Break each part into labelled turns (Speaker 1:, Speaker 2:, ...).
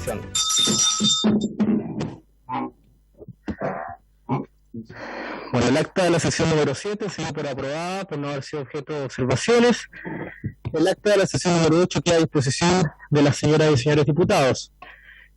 Speaker 1: sesión. Bueno, el acta de la sesión número 7 se dio por aprobada por no haber sido objeto de observaciones. El acta de la sesión número 8 queda a disposición de las señoras y señores diputados.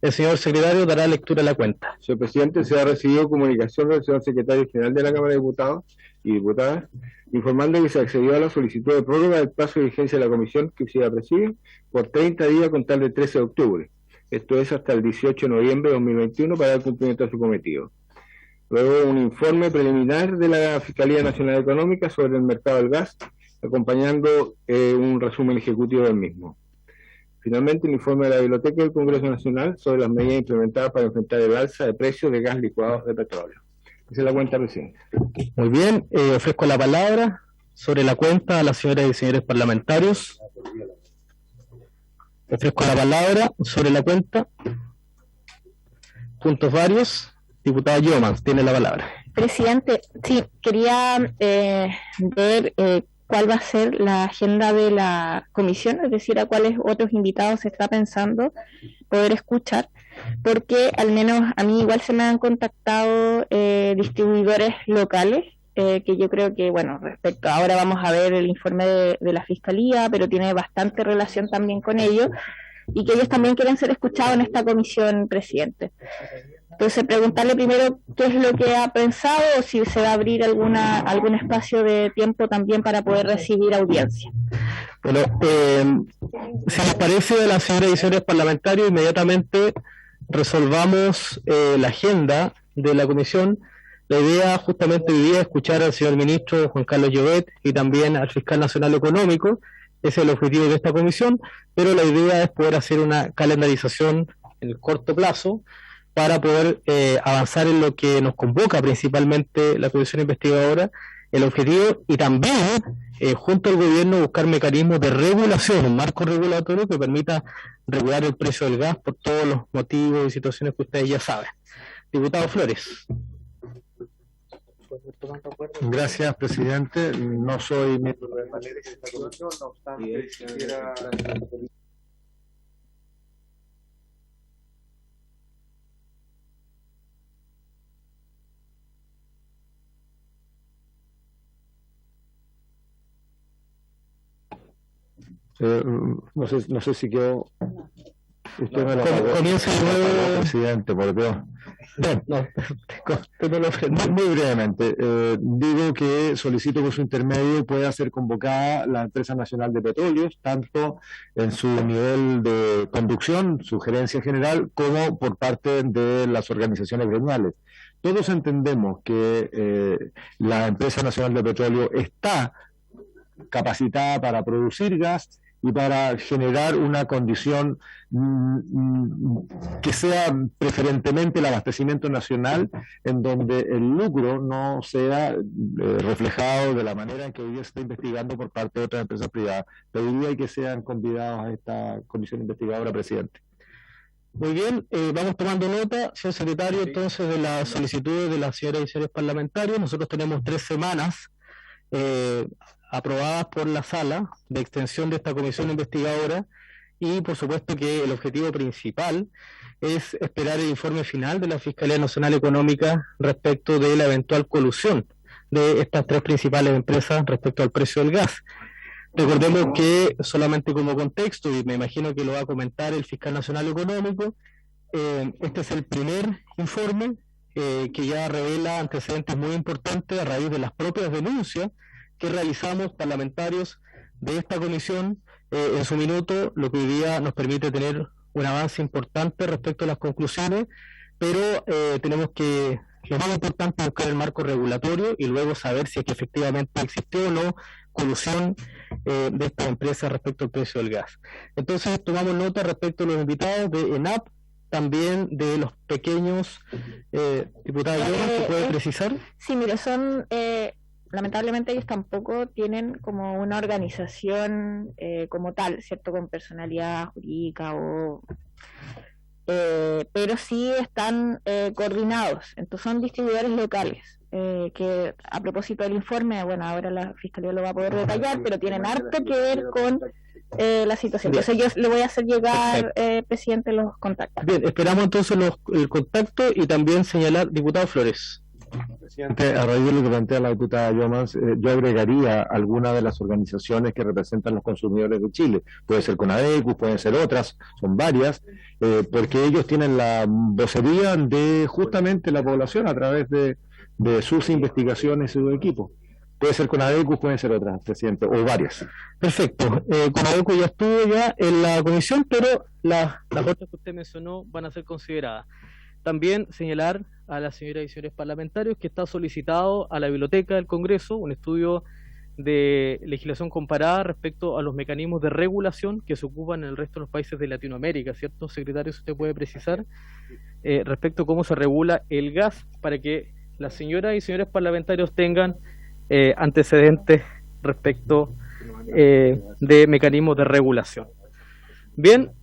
Speaker 1: El señor secretario dará lectura a la cuenta.
Speaker 2: Señor presidente, se ha recibido comunicación del señor secretario general de la Cámara de Diputados y Diputadas informando que se accedió a la solicitud de prórroga del plazo de vigencia de la comisión que se preside por 30 días con tal del 13 de octubre. Esto es hasta el 18 de noviembre de 2021 para dar cumplimiento a su cometido. Luego un informe preliminar de la Fiscalía Nacional Económica sobre el mercado del gas, acompañando un resumen ejecutivo del mismo. Finalmente, el informe de la Biblioteca del Congreso Nacional sobre las medidas implementadas para enfrentar el alza de precios de gas licuado de petróleo. Esa es la cuenta, presidente.
Speaker 1: Muy bien, ofrezco la palabra sobre la cuenta a las señoras y señores parlamentarios. Ofrezco la palabra sobre la cuenta. Puntos varios. Diputada Yomans, tiene la palabra.
Speaker 3: Presidente, sí, quería ver cuál va a ser la agenda de la comisión, es decir, a cuáles otros invitados se está pensando poder escuchar, porque al menos a mí igual se me han contactado distribuidores locales, que yo creo que, bueno, respecto, ahora vamos a ver el informe de la Fiscalía, pero tiene bastante relación también con ello, y que ellos también quieren ser escuchados en esta comisión, presidente. Entonces, preguntarle primero qué es lo que ha pensado, o si se va a abrir algún espacio de tiempo también para poder recibir audiencia.
Speaker 1: Bueno, si les parece a las señoras y señores parlamentarios, inmediatamente resolvamos la agenda de la comisión. La idea justamente hoy día es escuchar al señor ministro Juan Carlos Llobet y también al fiscal nacional económico. Ese es el objetivo de esta comisión, pero la idea es poder hacer una calendarización en el corto plazo para poder avanzar en lo que nos convoca principalmente la comisión investigadora, el objetivo, y también junto al gobierno buscar mecanismos de regulación, un marco regulatorio que permita regular el precio del gas por todos los motivos y situaciones que ustedes ya saben. Diputado Flores.
Speaker 4: Gracias, presidente. No soy miembro de manera de esta comisión, no obstante, quisiera... no sé si quedó... Usted me lo pagó.
Speaker 1: Comienza de nuevo,
Speaker 4: presidente, por Dios. Muy brevemente, digo que solicito por su intermedio pueda ser convocada la Empresa Nacional de Petróleos, tanto en su nivel de conducción, su gerencia general, como por parte de las organizaciones gremiales. Todos entendemos que la Empresa Nacional de Petróleo está capacitada para producir gas y para generar una condición que sea preferentemente el abastecimiento nacional, en donde el lucro no sea reflejado de la manera en que hoy día se está investigando por parte de otras empresas privadas. Pediría que sean convidados a esta comisión investigadora, presidente.
Speaker 1: Muy bien, vamos tomando nota, señor secretario, entonces, de las solicitudes de las señoras y señores parlamentarios. Nosotros tenemos 3 semanas aprobadas por la sala de extensión de esta comisión investigadora, y por supuesto que el objetivo principal es esperar el informe final de la Fiscalía Nacional Económica respecto de la eventual colusión de estas 3 principales empresas respecto al precio del gas. Recordemos que, solamente como contexto, y me imagino que lo va a comentar el fiscal nacional económico, este es el primer informe que ya revela antecedentes muy importantes a raíz de las propias denuncias que realizamos parlamentarios de esta comisión en su minuto, lo que hoy día nos permite tener un avance importante respecto a las conclusiones, pero tenemos que, lo más importante es buscar el marco regulatorio y luego saber si es que efectivamente existió o no colusión de esta empresa respecto al precio del gas. Entonces tomamos nota respecto a los invitados de ENAP, también de los pequeños diputados. ¿Se puede precisar?
Speaker 3: Sí, mire, son... lamentablemente ellos tampoco tienen como una organización como tal, ¿cierto? Con personalidad jurídica pero sí están coordinados. Entonces son distribuidores locales que, a propósito del informe, bueno, ahora la Fiscalía lo va a poder detallar, pero tienen harto que ver con la situación.
Speaker 1: Bien.
Speaker 3: Entonces yo le voy a hacer llegar, presidente, los contactos.
Speaker 1: Bien, esperamos entonces el contacto y también señalar, diputado Flores.
Speaker 4: Presidente, a raíz de lo que plantea la diputada Llomas, yo agregaría algunas de las organizaciones que representan los consumidores de Chile. Puede ser CONADECUS, pueden ser otras, son varias, porque ellos tienen la vocería de justamente la población a través de sus investigaciones y su equipo. Puede ser CONADECUS, pueden ser otras, presidente, o varias.
Speaker 1: Perfecto. CONADECUS ya estuvo ya en la comisión, pero las otras que usted mencionó van a ser consideradas. También señalar a las señoras y señores parlamentarios que está solicitado a la Biblioteca del Congreso un estudio de legislación comparada respecto a los mecanismos de regulación que se ocupan en el resto de los países de Latinoamérica, ¿cierto, secretario? Si usted puede precisar respecto a cómo se regula el gas, para que las señoras y señores parlamentarios tengan antecedentes respecto de mecanismos de regulación. Bien,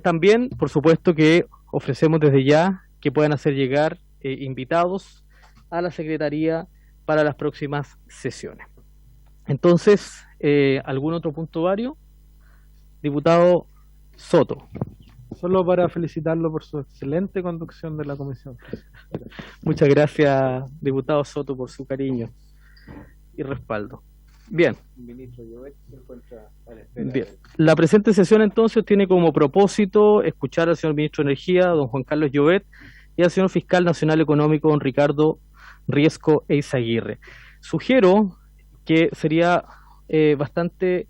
Speaker 1: también, por supuesto que ofrecemos desde ya que puedan hacer llegar invitados a la Secretaría para las próximas sesiones. Entonces, ¿algún otro punto, Vario? Diputado Soto.
Speaker 5: Solo para felicitarlo por su excelente conducción de la comisión.
Speaker 1: Muchas gracias, diputado Soto, por su cariño y respaldo. Bien. Bien. La presente sesión entonces tiene como propósito escuchar al señor ministro de Energía, don Juan Carlos Llobet, y al señor fiscal nacional económico, don Ricardo Riesco Eizaguirre. Sugiero que sería bastante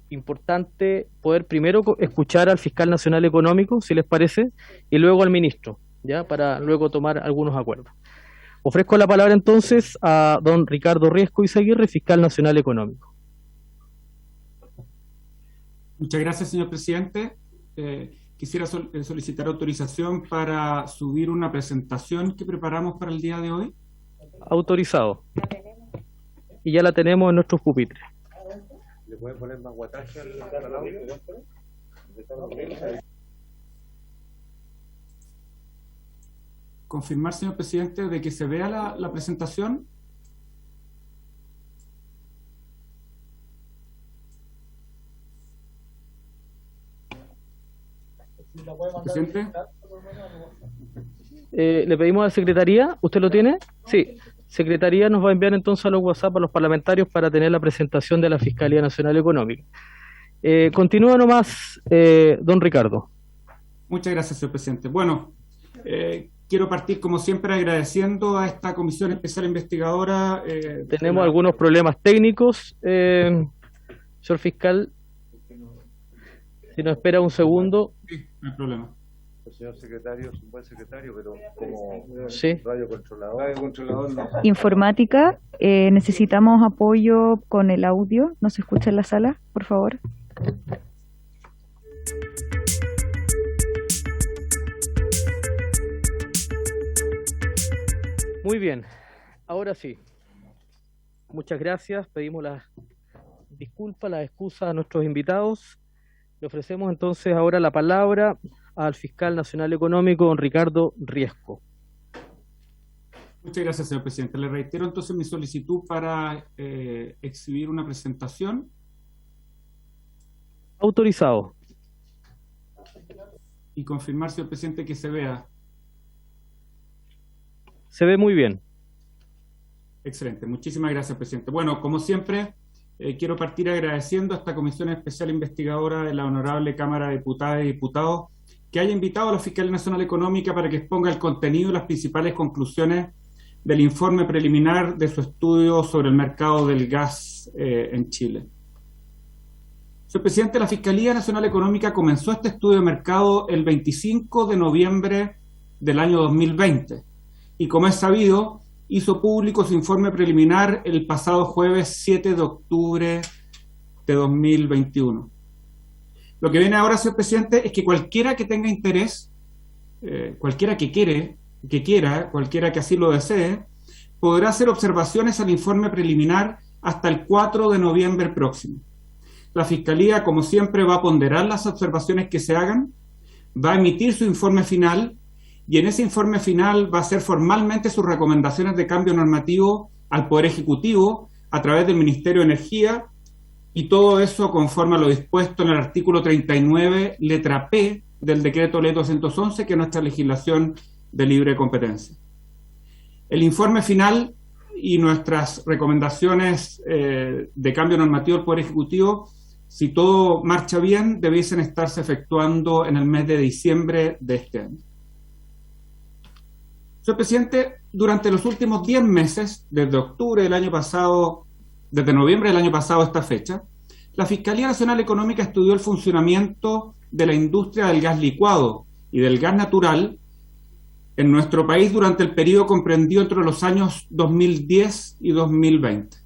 Speaker 1: importante poder primero escuchar al fiscal nacional económico, si les parece, y luego al ministro, ya, para luego tomar algunos acuerdos. Ofrezco la palabra entonces a don Ricardo Riesco Eizaguirre, fiscal nacional económico.
Speaker 6: Muchas gracias, señor presidente. Quisiera solicitar autorización para subir una presentación que preparamos para el día de hoy.
Speaker 1: Autorizado. Y ya la tenemos en nuestros pupitres.
Speaker 4: ¿Le pueden poner más guataje al
Speaker 6: Confirmar, señor presidente, de que se vea la presentación. Presidente.
Speaker 1: Le pedimos a la Secretaría, ¿usted lo tiene? Sí. Secretaría nos va a enviar entonces a los WhatsApp a los parlamentarios para tener la presentación de la Fiscalía Nacional Económica. Continúa nomás, don Ricardo.
Speaker 6: Muchas gracias, señor presidente. Bueno, quiero partir, como siempre, agradeciendo a esta comisión especial investigadora.
Speaker 1: Tenemos algunos problemas técnicos, señor fiscal. Si nos espera un segundo.
Speaker 6: Sí, no hay problema.
Speaker 4: El señor secretario es un buen secretario, pero como
Speaker 1: sí.
Speaker 4: radiocontrolador no.
Speaker 7: Informática, necesitamos apoyo con el audio. ¿No se escucha en la sala, por favor?
Speaker 1: Muy bien, ahora sí. Muchas gracias, pedimos las disculpas, las excusas a nuestros invitados. Le ofrecemos entonces ahora la palabra al fiscal nacional económico, don Ricardo Riesco.
Speaker 6: Muchas gracias, señor presidente. Le reitero entonces mi solicitud para exhibir una presentación.
Speaker 1: Autorizado.
Speaker 6: Y confirmar, señor presidente, que se vea.
Speaker 1: Se ve muy bien.
Speaker 6: Excelente. Muchísimas gracias, presidente. Bueno, como siempre, quiero partir agradeciendo a esta Comisión Especial Investigadora de la Honorable Cámara de Diputadas y Diputados que haya invitado a la Fiscalía Nacional Económica para que exponga el contenido y las principales conclusiones del informe preliminar de su estudio sobre el mercado del gas en Chile. Señor presidente, la Fiscalía Nacional Económica comenzó este estudio de mercado el 25 de noviembre del año 2020 y, como es sabido, hizo público su informe preliminar el pasado jueves 7 de octubre de 2021. Lo que viene ahora, señor presidente, es que cualquiera que tenga interés, cualquiera que quiera, cualquiera que así lo desee, podrá hacer observaciones al informe preliminar hasta el 4 de noviembre próximo. La Fiscalía, como siempre, va a ponderar las observaciones que se hagan, va a emitir su informe final y en ese informe final va a hacer formalmente sus recomendaciones de cambio normativo al Poder Ejecutivo a través del Ministerio de Energía y todo eso conforme a lo dispuesto en el artículo 39, letra P, del Decreto Ley 211, que es nuestra legislación de libre competencia. El informe final y nuestras recomendaciones de cambio normativo del Poder Ejecutivo, si todo marcha bien, debiesen estarse efectuando en el mes de diciembre de este año. Señor presidente, durante los últimos 10 meses, desde octubre del año pasado, desde noviembre del año pasado a esta fecha, la Fiscalía Nacional Económica estudió el funcionamiento de la industria del gas licuado y del gas natural en nuestro país durante el periodo comprendido entre los años 2010 y 2020.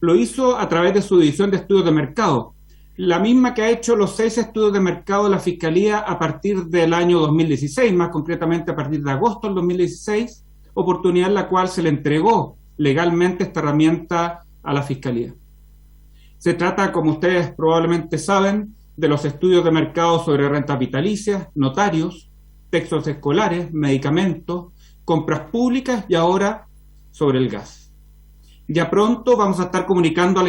Speaker 6: Lo hizo a través de su división de estudios de mercado, la misma que ha hecho los 6 estudios de mercado de la Fiscalía a partir del año 2016, más concretamente a partir de agosto del 2016, oportunidad en la cual se le entregó legalmente esta herramienta a la Fiscalía. Se trata, como ustedes probablemente saben, de los estudios de mercado sobre rentas vitalicias, notarios, textos escolares, medicamentos, compras públicas y ahora sobre el gas. Ya pronto vamos a estar comunicando a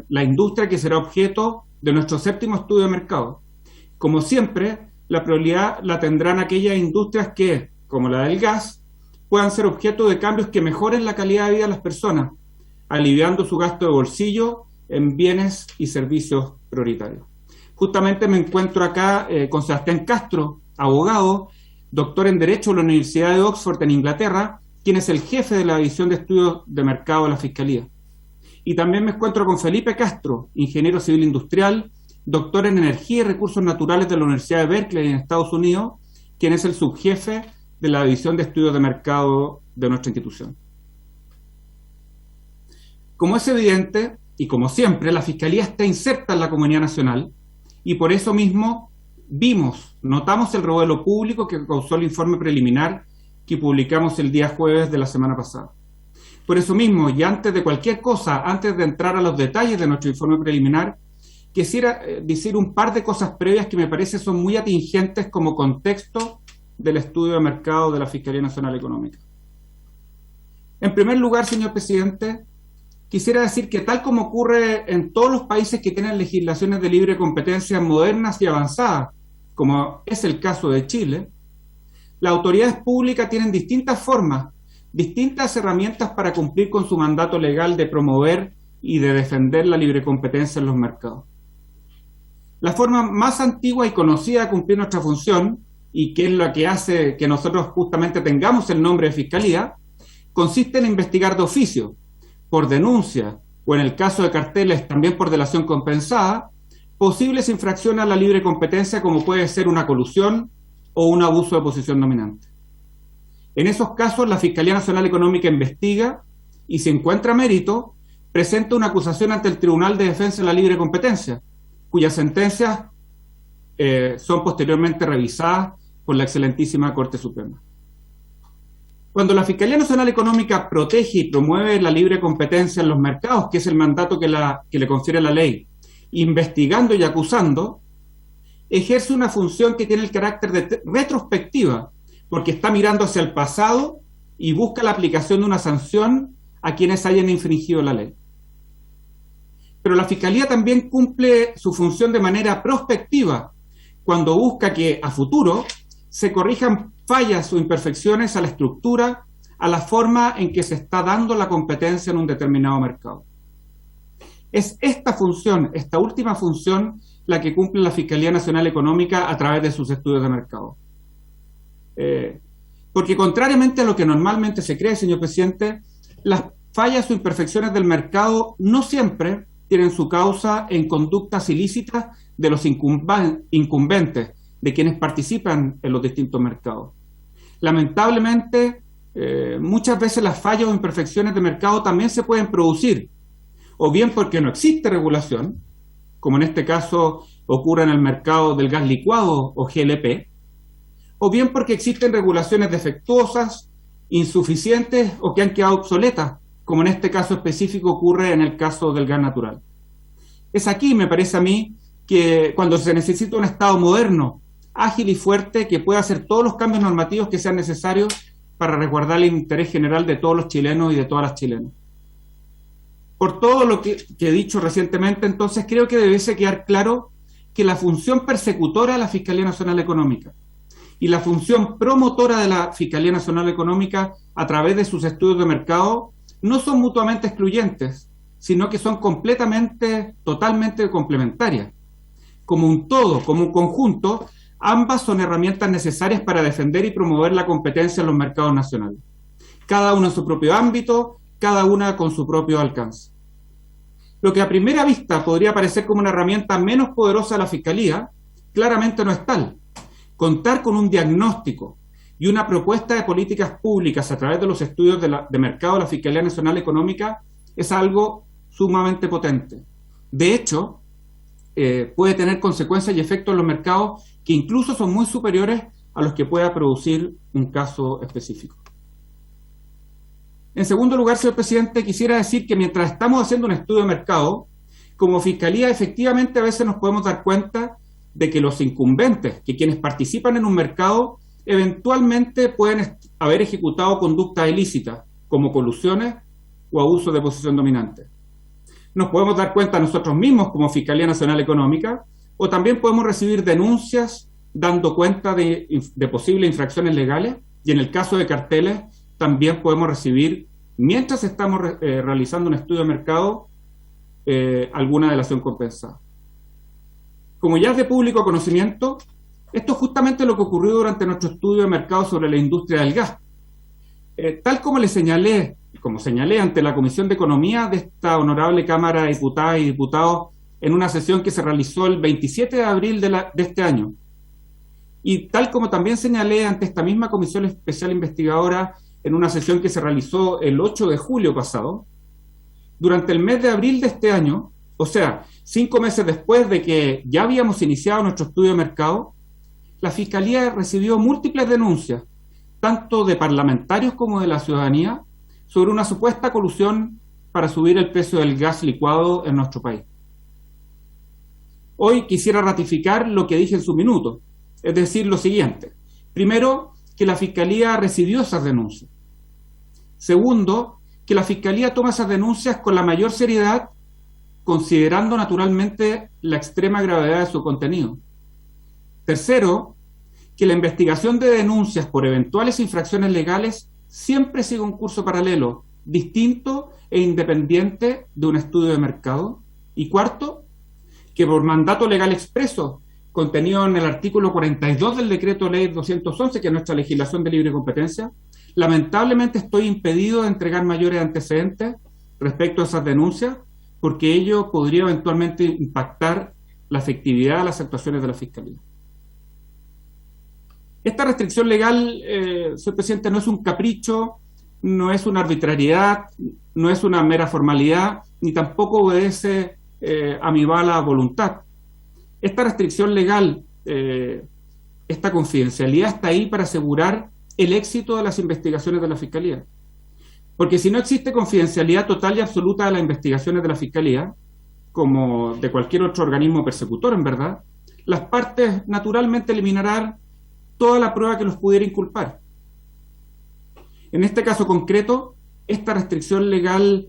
Speaker 6: la industria que será objeto de nuestro 7º estudio de mercado. Como siempre, la prioridad la tendrán aquellas industrias que, como la del gas, puedan ser objeto de cambios que mejoren la calidad de vida de las personas, aliviando su gasto de bolsillo en bienes y servicios prioritarios. Justamente me encuentro acá con Sebastián Castro, abogado, doctor en Derecho de la Universidad de Oxford en Inglaterra, quien es el jefe de la División de Estudios de Mercado de la Fiscalía. Y también me encuentro con Felipe Castro, ingeniero civil industrial, doctor en Energía y Recursos Naturales de la Universidad de Berkeley en Estados Unidos, quien es el subjefe de la División de Estudios de Mercado de nuestra institución. Como es evidente, y como siempre, la Fiscalía está inserta en la comunidad nacional, y por eso mismo notamos el revuelo público que causó el informe preliminar que publicamos el día jueves de la semana pasada. Por eso mismo, y antes de cualquier cosa, antes de entrar a los detalles de nuestro informe preliminar, quisiera decir un par de cosas previas que me parece son muy atingentes como contexto del estudio de mercado de la Fiscalía Nacional Económica. En primer lugar, señor presidente, quisiera decir que tal como ocurre en todos los países que tienen legislaciones de libre competencia modernas y avanzadas, como es el caso de Chile, las autoridades públicas tienen distintas formas, distintas herramientas para cumplir con su mandato legal de promover y de defender la libre competencia en los mercados. La forma más antigua y conocida de cumplir nuestra función, y que es la que hace que nosotros justamente tengamos el nombre de Fiscalía, consiste en investigar de oficio, por denuncia, o en el caso de carteles también por delación compensada, posibles infracciones a la libre competencia como puede ser una colusión o un abuso de posición dominante. En esos casos, la Fiscalía Nacional Económica investiga y, si encuentra mérito, presenta una acusación ante el Tribunal de Defensa de la Libre Competencia, cuyas sentencias son posteriormente revisadas por la excelentísima Corte Suprema. Cuando la Fiscalía Nacional Económica protege y promueve la libre competencia en los mercados, que es el mandato que le confiere la ley, investigando y acusando, ejerce una función que tiene el carácter de retrospectiva, porque está mirando hacia el pasado y busca la aplicación de una sanción a quienes hayan infringido la ley. Pero la Fiscalía también cumple su función de manera prospectiva, cuando busca que a futuro se corrijan fallas o imperfecciones a la estructura, a la forma en que se está dando la competencia en un determinado mercado. Es esta función, esta última función, la que cumple la Fiscalía Nacional Económica a través de sus estudios de mercado. Porque contrariamente a lo que normalmente se cree, señor presidente, las fallas o imperfecciones del mercado no siempre tienen su causa en conductas ilícitas de los incumbentes, de quienes participan en los distintos mercados. Lamentablemente, muchas veces las fallas o imperfecciones de mercado también se pueden producir, o bien porque no existe regulación, como en este caso ocurre en el mercado del gas licuado o GLP, o bien porque existen regulaciones defectuosas, insuficientes o que han quedado obsoletas, como en este caso específico ocurre en el caso del gas natural. Es aquí, me parece a mí, que cuando se necesita un Estado moderno, ágil y fuerte, que pueda hacer todos los cambios normativos que sean necesarios para resguardar el interés general de todos los chilenos y de todas las chilenas. Por todo lo que he dicho recientemente, entonces creo que debiese quedar claro que la función persecutora de la Fiscalía Nacional Económica y la función promotora de la Fiscalía Nacional Económica a través de sus estudios de mercado no son mutuamente excluyentes, sino que son totalmente complementarias. Como un todo, como un conjunto, ambas son herramientas necesarias para defender y promover la competencia en los mercados nacionales. Cada una en su propio ámbito, cada una con su propio alcance. Lo que a primera vista podría parecer como una herramienta menos poderosa de la Fiscalía, claramente no es tal. Contar con un diagnóstico y una propuesta de políticas públicas a través de los estudios de mercado de la Fiscalía Nacional Económica es algo sumamente potente. De hecho, puede tener consecuencias y efectos en los mercados que incluso son muy superiores a los que pueda producir un caso específico. En segundo lugar, señor presidente, quisiera decir que mientras estamos haciendo un estudio de mercado, como Fiscalía efectivamente a veces nos podemos dar cuenta de que los incumbentes, que quienes participan en un mercado, eventualmente pueden haber ejecutado conductas ilícitas, como colusiones o abuso de posición dominante. Nos podemos dar cuenta nosotros mismos como Fiscalía Nacional Económica, o también podemos recibir denuncias dando cuenta de posibles infracciones legales, y en el caso de carteles también podemos recibir, mientras estamos realizando un estudio de mercado, alguna delación compensada. Como ya es de público conocimiento, esto es justamente lo que ocurrió durante nuestro estudio de mercado sobre la industria del gas. Tal como señalé ante la Comisión de Economía de esta honorable Cámara de Diputadas y Diputados en una sesión que se realizó el 27 de abril de este año, y tal como también señalé ante esta misma Comisión Especial Investigadora en una sesión que se realizó el 8 de julio pasado, durante el mes de abril de este año, o sea, 5 meses después de que ya habíamos iniciado nuestro estudio de mercado, la Fiscalía recibió múltiples denuncias, tanto de parlamentarios como de la ciudadanía, sobre una supuesta colusión para subir el precio del gas licuado en nuestro país. Hoy quisiera ratificar lo que dije en su minuto, es decir, lo siguiente. Primero, que la Fiscalía recibió esas denuncias. Segundo, que la Fiscalía toma esas denuncias con la mayor seriedad, considerando naturalmente la extrema gravedad de su contenido. Tercero, que la investigación de denuncias por eventuales infracciones legales siempre sigue un curso paralelo, distinto e independiente de un estudio de mercado. Y cuarto, que por mandato legal expreso, contenido en el artículo 42 del Decreto Ley 211, que es nuestra legislación de libre competencia, lamentablemente estoy impedido de entregar mayores antecedentes respecto a esas denuncias, porque ello podría eventualmente impactar la efectividad de las actuaciones de la Fiscalía. Esta restricción legal, señor presidente, no es un capricho, no es una arbitrariedad, no es una mera formalidad, ni tampoco obedece a mi mala voluntad. Esta restricción legal, esta confidencialidad está ahí para asegurar el éxito de las investigaciones de la Fiscalía. Porque si no existe confidencialidad total y absoluta de las investigaciones de la Fiscalía, como de cualquier otro organismo persecutor, en verdad, las partes naturalmente eliminarán toda la prueba que los pudiera inculpar. En este caso concreto, esta restricción legal,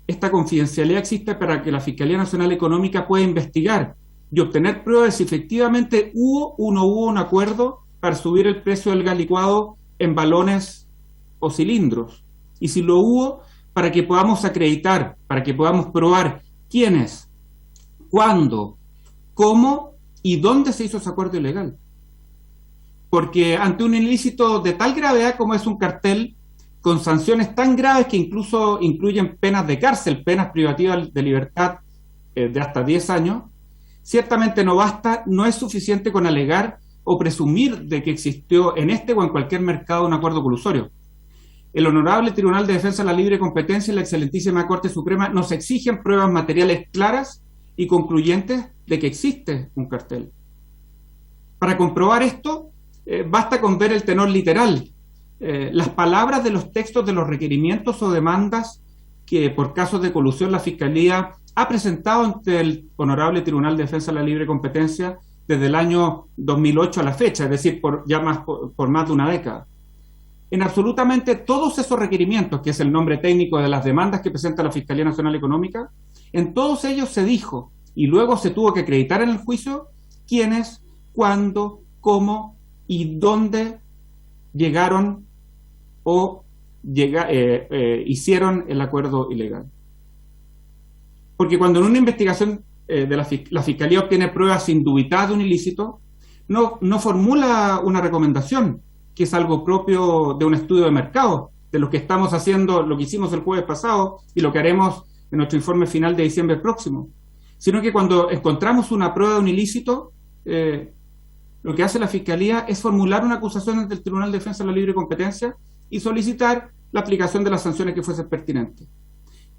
Speaker 6: esta confidencialidad existe para que la Fiscalía Nacional Económica pueda investigar y obtener pruebas de si efectivamente hubo o no hubo un acuerdo para subir el precio del gas licuado en balones o cilindros. Y si lo hubo, para que podamos acreditar, para que podamos probar quiénes, cuándo, cómo y dónde se hizo ese acuerdo ilegal. Porque ante un ilícito de tal gravedad como es un cartel, con sanciones tan graves que incluso incluyen penas de cárcel, penas privativas de libertad de hasta 10 años, ciertamente no basta, no es suficiente con alegar o presumir de que existió en este o en cualquier mercado un acuerdo colusorio. El Honorable Tribunal de Defensa de la Libre Competencia y la Excelentísima Corte Suprema nos exigen pruebas materiales claras y concluyentes de que existe un cartel. Para comprobar esto, basta con ver el tenor literal, las palabras de los textos de los requerimientos o demandas que por casos de colusión la Fiscalía ha presentado ante el Honorable Tribunal de Defensa de la Libre Competencia desde el año 2008 a la fecha, es decir, por más de una década. en absolutamente todos esos requerimientos, que es el nombre técnico de las demandas que presenta la Fiscalía Nacional Económica, en todos ellos se dijo, y luego se tuvo que acreditar en el juicio, quiénes, cuándo, cómo y dónde llegaron o hicieron el acuerdo ilegal. Porque cuando en una investigación la Fiscalía obtiene pruebas indubitadas de un ilícito, no formula una recomendación, que es algo propio de un estudio de mercado, de lo que estamos haciendo, lo que hicimos el jueves pasado y lo que haremos en nuestro informe final de diciembre próximo, sino que cuando encontramos una prueba de un ilícito, lo que hace la Fiscalía es formular una acusación ante el Tribunal de Defensa de la Libre Competencia y solicitar la aplicación de las sanciones que fuesen pertinentes.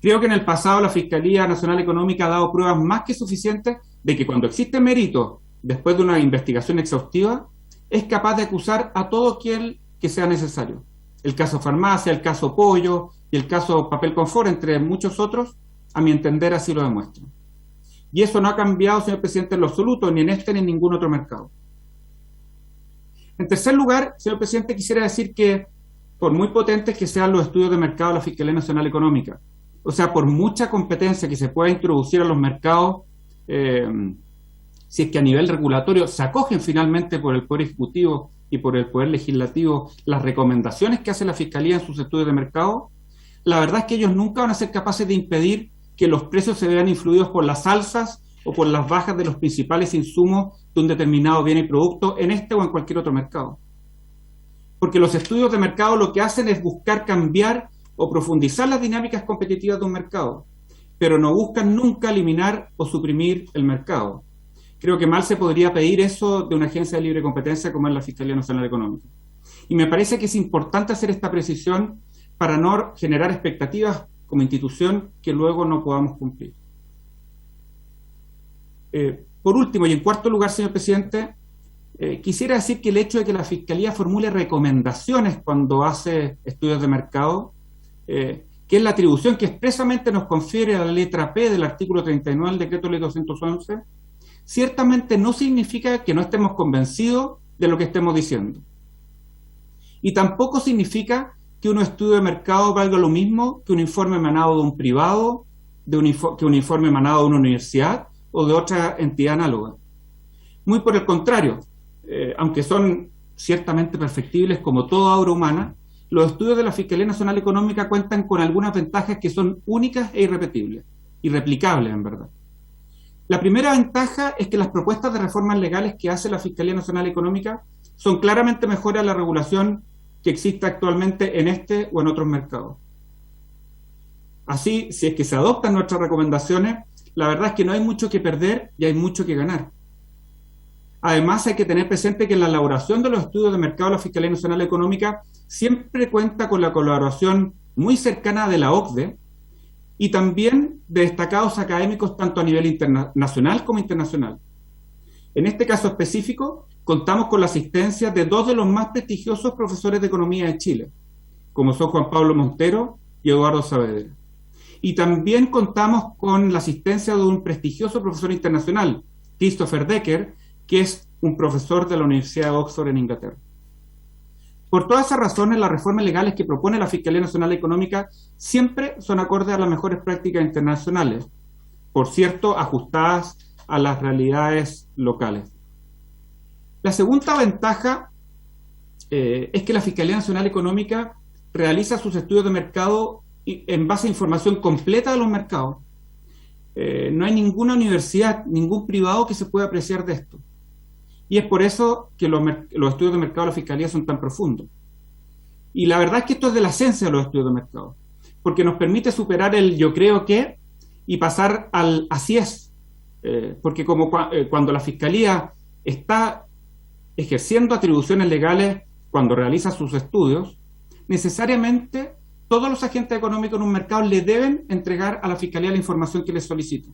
Speaker 6: Creo que en el pasado la Fiscalía Nacional Económica ha dado pruebas más que suficientes de que cuando existe mérito después de una investigación exhaustiva, es capaz de acusar a todo aquel que sea necesario. El caso farmacia, el caso pollo y el caso papel confort, entre muchos otros, a mi entender así lo demuestran. Y eso no ha cambiado, señor presidente, en lo absoluto, ni en este ni en ningún otro mercado. En tercer lugar, señor presidente, quisiera decir que, por muy potentes que sean los estudios de mercado de la Fiscalía Nacional Económica, o sea, por mucha competencia que se pueda introducir a los mercados, si es que a nivel regulatorio se acogen finalmente por el Poder Ejecutivo y por el Poder Legislativo las recomendaciones que hace la Fiscalía en sus estudios de mercado, la verdad es que ellos nunca van a ser capaces de impedir que los precios se vean influidos por las alzas o por las bajas de los principales insumos de un determinado bien y producto en este o en cualquier otro mercado. Porque los estudios de mercado lo que hacen es buscar cambiar o profundizar las dinámicas competitivas de un mercado, pero no buscan nunca eliminar o suprimir el mercado. Creo que mal se podría pedir eso de una agencia de libre competencia como es la Fiscalía Nacional Económica. Y me parece que es importante hacer esta precisión para no generar expectativas como institución que luego no podamos cumplir. Por último, y en cuarto lugar, señor presidente, quisiera decir que el hecho de que la Fiscalía formule recomendaciones cuando hace estudios de mercado, que es la atribución que expresamente nos confiere a la letra P del artículo 39 del Decreto Ley 211, ciertamente no significa que no estemos convencidos de lo que estemos diciendo. Y tampoco significa que un estudio de mercado valga lo mismo que un informe emanado de un privado, que un informe emanado de una universidad o de otra entidad análoga. Muy por el contrario, aunque son ciertamente perfectibles como toda obra humana, los estudios de la Fiscalía Nacional Económica cuentan con algunas ventajas que son únicas e irrepetibles, irreplicables en verdad. La primera ventaja es que las propuestas de reformas legales que hace la Fiscalía Nacional Económica son claramente mejores a la regulación que existe actualmente en este o en otros mercados. Así, si es que se adoptan nuestras recomendaciones, la verdad es que no hay mucho que perder y hay mucho que ganar. Además, hay que tener presente que la elaboración de los estudios de mercado de la Fiscalía Nacional Económica siempre cuenta con la colaboración muy cercana de la OCDE y también de destacados académicos tanto a nivel nacional como internacional. En este caso específico, contamos con la asistencia de dos de los más prestigiosos profesores de economía de Chile, como son Juan Pablo Montero y Eduardo Saavedra. Y también contamos con la asistencia de un prestigioso profesor internacional, Christopher Decker, que es un profesor de la Universidad de Oxford en Inglaterra. Por todas esas razones, las reformas legales que propone la Fiscalía Nacional Económica siempre son acordes a las mejores prácticas internacionales, por cierto, ajustadas a las realidades locales. La segunda ventaja es que la Fiscalía Nacional Económica realiza sus estudios de mercado en base a información completa de los mercados. No hay ninguna universidad, ningún privado que se pueda apreciar de esto. Y es por eso que los estudios de mercado de la Fiscalía son tan profundos. Y la verdad es que esto es de la esencia de los estudios de mercado, porque nos permite superar el yo creo que y pasar al así es. Porque como cuando la Fiscalía está ejerciendo atribuciones legales cuando realiza sus estudios, necesariamente todos los agentes económicos en un mercado le deben entregar a la Fiscalía la información que les solicita.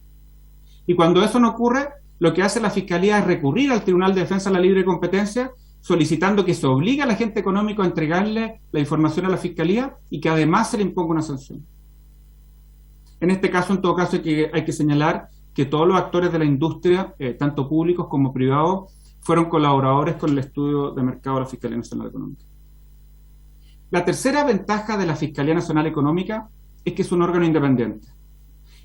Speaker 6: Y cuando eso no ocurre, lo que hace la Fiscalía es recurrir al Tribunal de Defensa de la Libre Competencia solicitando que se obligue al agente económico a entregarle la información a la Fiscalía y que además se le imponga una sanción. En este caso, en todo caso, hay que señalar que todos los actores de la industria, tanto públicos como privados, fueron colaboradores con el estudio de mercado de la Fiscalía Nacional Económica. La tercera ventaja de la Fiscalía Nacional Económica es que es un órgano independiente.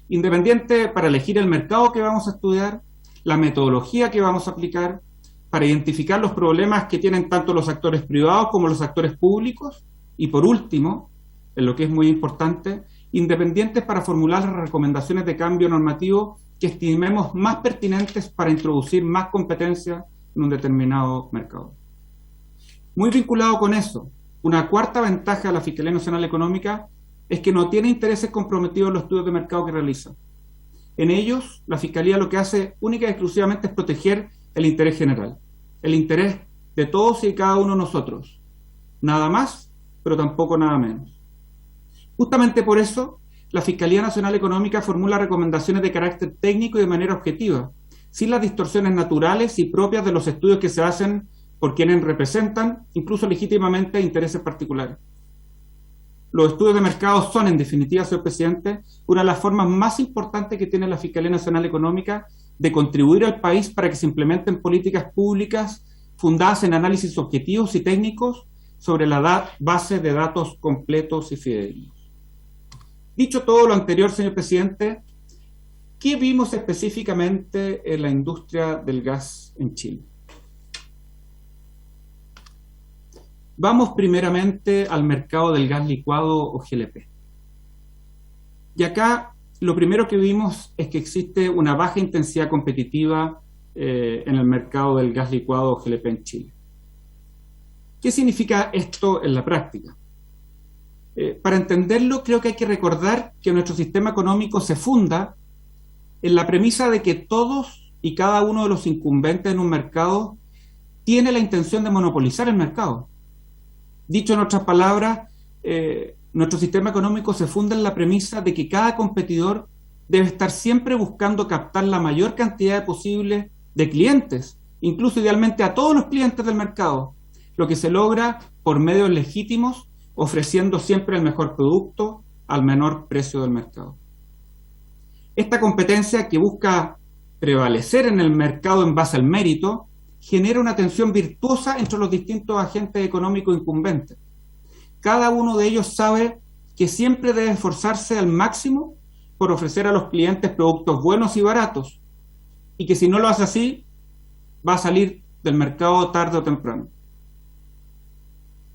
Speaker 6: Independiente para elegir el mercado que vamos a estudiar, la metodología que vamos a aplicar, para identificar los problemas que tienen tanto los actores privados como los actores públicos, y por último, en lo que es muy importante, independientes para formular las recomendaciones de cambio normativo que estimemos más pertinentes para introducir más competencia en un determinado mercado. Muy vinculado con eso, una cuarta ventaja de la Fiscalía Nacional Económica es que no tiene intereses comprometidos en los estudios de mercado que realiza. En ellos, la Fiscalía lo que hace única y exclusivamente es proteger el interés general, el interés de todos y cada uno de nosotros. Nada más, pero tampoco nada menos. Justamente por eso, la Fiscalía Nacional Económica formula recomendaciones de carácter técnico y de manera objetiva, sin las distorsiones naturales y propias de los estudios que se hacen por quienes representan, incluso legítimamente, intereses particulares. Los estudios de mercado son, en definitiva, señor presidente, una de las formas más importantes que tiene la Fiscalía Nacional Económica de contribuir al país para que se implementen políticas públicas fundadas en análisis objetivos y técnicos sobre la base de datos completos y fidedignos. Dicho todo lo anterior, señor presidente, ¿qué vimos específicamente en la industria del gas en Chile? Vamos primeramente al mercado del gas licuado o GLP. Y acá lo primero que vimos es que existe una baja intensidad competitiva en el mercado del gas licuado o GLP en Chile. ¿Qué significa esto en la práctica? Para entenderlo, creo que hay que recordar que nuestro sistema económico se funda en la premisa de que todos y cada uno de los incumbentes en un mercado tiene la intención de monopolizar el mercado. Dicho en otras palabras, nuestro sistema económico se funda en la premisa de que cada competidor debe estar siempre buscando captar la mayor cantidad posible de clientes, incluso idealmente a todos los clientes del mercado, lo que se logra por medios legítimos, ofreciendo siempre el mejor producto al menor precio del mercado. Esta competencia que busca prevalecer en el mercado en base al mérito genera una tensión virtuosa entre los distintos agentes económicos incumbentes. Cada uno de ellos sabe que siempre debe esforzarse al máximo por ofrecer a los clientes productos buenos y baratos, y que si no lo hace así, va a salir del mercado tarde o temprano.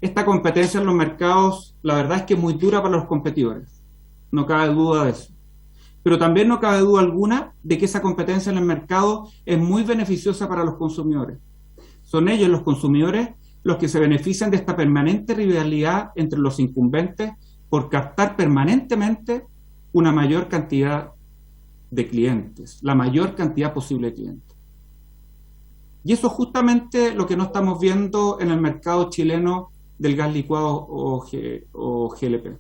Speaker 6: Esta competencia en los mercados, la verdad es que es muy dura para los competidores, no cabe duda de eso. Pero también no cabe duda alguna de que esa competencia en el mercado es muy beneficiosa para los consumidores. Son ellos, los consumidores, los que se benefician de esta permanente rivalidad entre los incumbentes por captar permanentemente una mayor cantidad de clientes, la mayor cantidad posible de clientes. Y eso es justamente lo que no estamos viendo en el mercado chileno del gas licuado o GLP.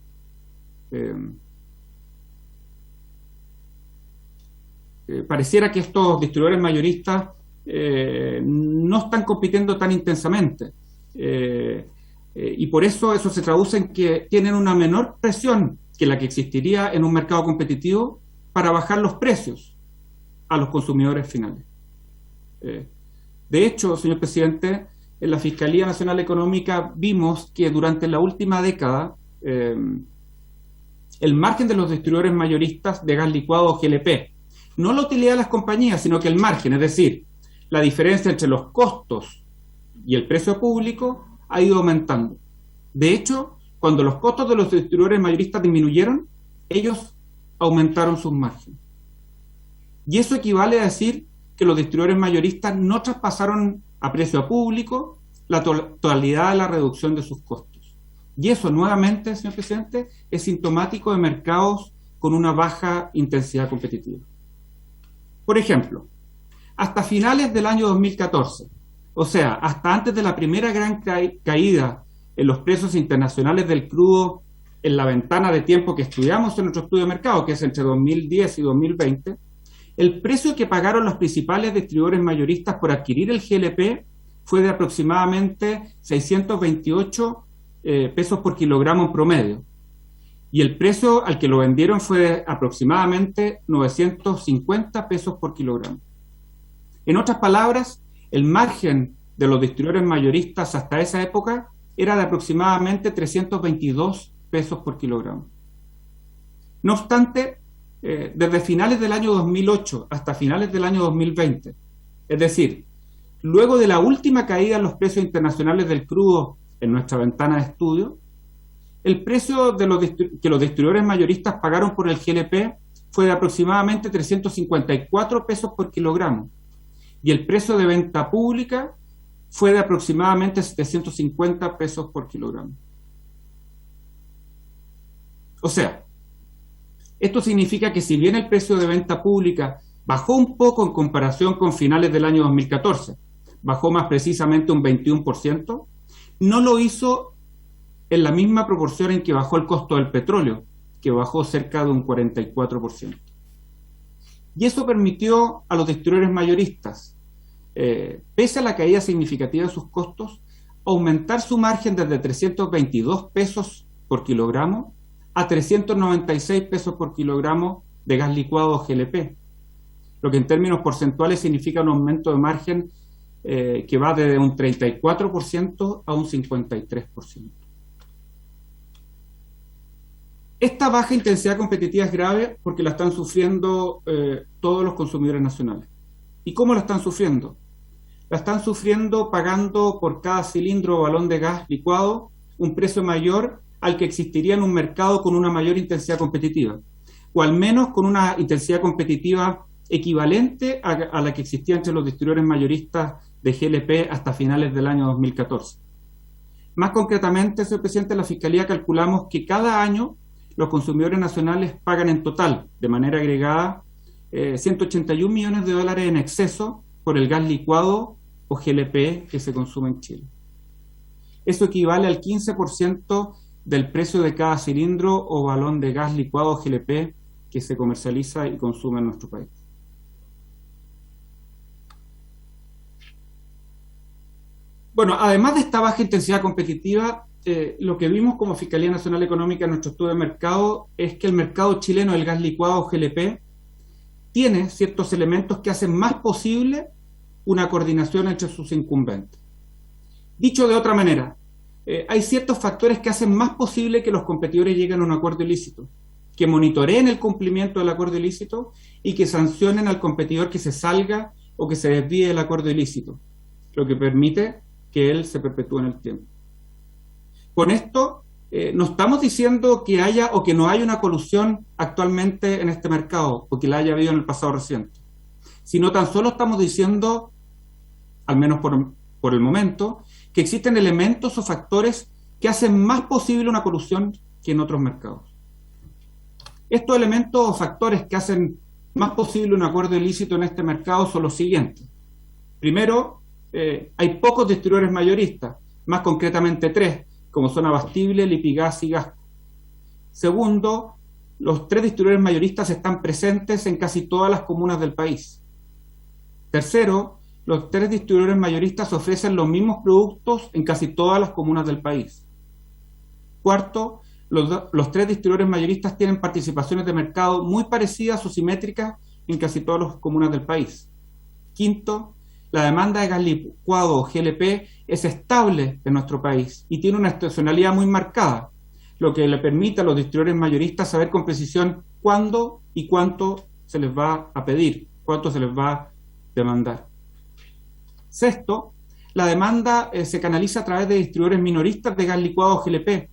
Speaker 6: Pareciera que estos distribuidores mayoristas no están compitiendo tan intensamente, y por eso se traduce en que tienen una menor presión que la que existiría en un mercado competitivo para bajar los precios a los consumidores finales. De hecho, señor presidente, en la Fiscalía Nacional Económica vimos que durante la última década el margen de los distribuidores mayoristas de gas licuado o GLP, no la utilidad de las compañías, sino que el margen, es decir, la diferencia entre los costos y el precio público, ha ido aumentando. De hecho, cuando los costos de los distribuidores mayoristas disminuyeron, ellos aumentaron sus márgenes. Y eso equivale a decir que los distribuidores mayoristas no traspasaron a precio público la totalidad de la reducción de sus costos. Y eso, nuevamente, señor presidente, es sintomático de mercados con una baja intensidad competitiva. Por ejemplo, hasta finales del año 2014, o sea, hasta antes de la primera gran caída en los precios internacionales del crudo en la ventana de tiempo que estudiamos en nuestro estudio de mercado, que es entre 2010 y 2020, el precio que pagaron los principales distribuidores mayoristas por adquirir el GLP fue de aproximadamente 628 pesos por kilogramo en promedio. Y el precio al que lo vendieron fue de aproximadamente 950 pesos por kilogramo. En otras palabras, el margen de los distribuidores mayoristas hasta esa época era de aproximadamente 322 pesos por kilogramo. No obstante, desde finales del año 2008 hasta finales del año 2020, es decir, luego de la última caída en los precios internacionales del crudo en nuestra ventana de estudio, el precio que los distribuidores mayoristas pagaron por el GLP fue de aproximadamente 354 pesos por kilogramo, y el precio de venta pública fue de aproximadamente 750 pesos por kilogramo. O sea, esto significa que si bien el precio de venta pública bajó un poco en comparación con finales del año 2014, bajó más precisamente un 21%, no lo hizo en la misma proporción en que bajó el costo del petróleo, que bajó cerca de un 44%. Y eso permitió a los distribuidores mayoristas, pese a la caída significativa de sus costos, aumentar su margen desde 322 pesos por kilogramo a 396 pesos por kilogramo de gas licuado GLP, lo que en términos porcentuales significa un aumento de margen que va desde un 34% a un 53%. Esta baja intensidad competitiva es grave porque la están sufriendo todos los consumidores nacionales. ¿Y cómo la están sufriendo? La están sufriendo pagando por cada cilindro o balón de gas licuado un precio mayor al que existiría en un mercado con una mayor intensidad competitiva, o al menos con una intensidad competitiva equivalente a la que existía entre los distribuidores mayoristas de GLP hasta finales del año 2014. Más concretamente, señor presidente, la Fiscalía calculamos que cada año los consumidores nacionales pagan en total, de manera agregada, 181 millones de dólares en exceso por el gas licuado o GLP que se consume en Chile. Eso equivale al 15% del precio de cada cilindro o balón de gas licuado o GLP que se comercializa y consume en nuestro país. Bueno, además de esta baja intensidad competitiva, lo que vimos como Fiscalía Nacional Económica en nuestro estudio de mercado es que el mercado chileno del gas licuado GLP tiene ciertos elementos que hacen más posible una coordinación entre sus incumbentes. Dicho de otra manera, hay ciertos factores que hacen más posible que los competidores lleguen a un acuerdo ilícito, que monitoreen el cumplimiento del acuerdo ilícito y que sancionen al competidor que se salga o que se desvíe del acuerdo ilícito, lo que permite que él se perpetúe en el tiempo. Con esto, no estamos diciendo que haya o que no haya una colusión actualmente en este mercado, o que la haya habido en el pasado reciente, sino tan solo estamos diciendo, al menos por el momento, que existen elementos o factores que hacen más posible una colusión que en otros mercados. Estos elementos o factores que hacen más posible un acuerdo ilícito en este mercado son los siguientes. Primero, hay pocos distribuidores mayoristas, más concretamente 3, como son Abastible, Lipigas y Gasco. Segundo, los 3 distribuidores mayoristas están presentes en casi todas las comunas del país. Tercero, los 3 distribuidores mayoristas ofrecen los mismos productos en casi todas las comunas del país. Cuarto, los 3 distribuidores mayoristas tienen participaciones de mercado muy parecidas o simétricas en casi todas las comunas del país. Quinto, la demanda de gas licuado o GLP es estable en nuestro país y tiene una estacionalidad muy marcada, lo que le permite a los distribuidores mayoristas saber con precisión cuándo y cuánto se les va a pedir, cuánto se les va a demandar. Sexto, la demanda se canaliza a través de distribuidores minoristas de gas licuado o GLP,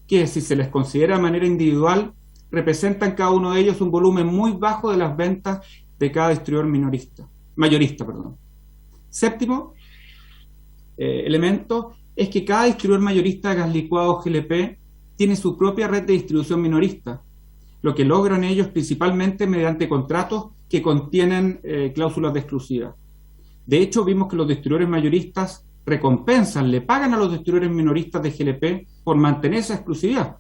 Speaker 6: que si se les considera de manera individual, representan cada uno de ellos un volumen muy bajo de las ventas de cada distribuidor mayorista. Séptimo elemento es que cada distribuidor mayorista de gas licuado o GLP tiene su propia red de distribución minorista, lo que logran ellos principalmente mediante contratos que contienen cláusulas de exclusividad. De hecho, vimos que los distribuidores mayoristas le pagan a los distribuidores minoristas de GLP por mantener esa exclusividad.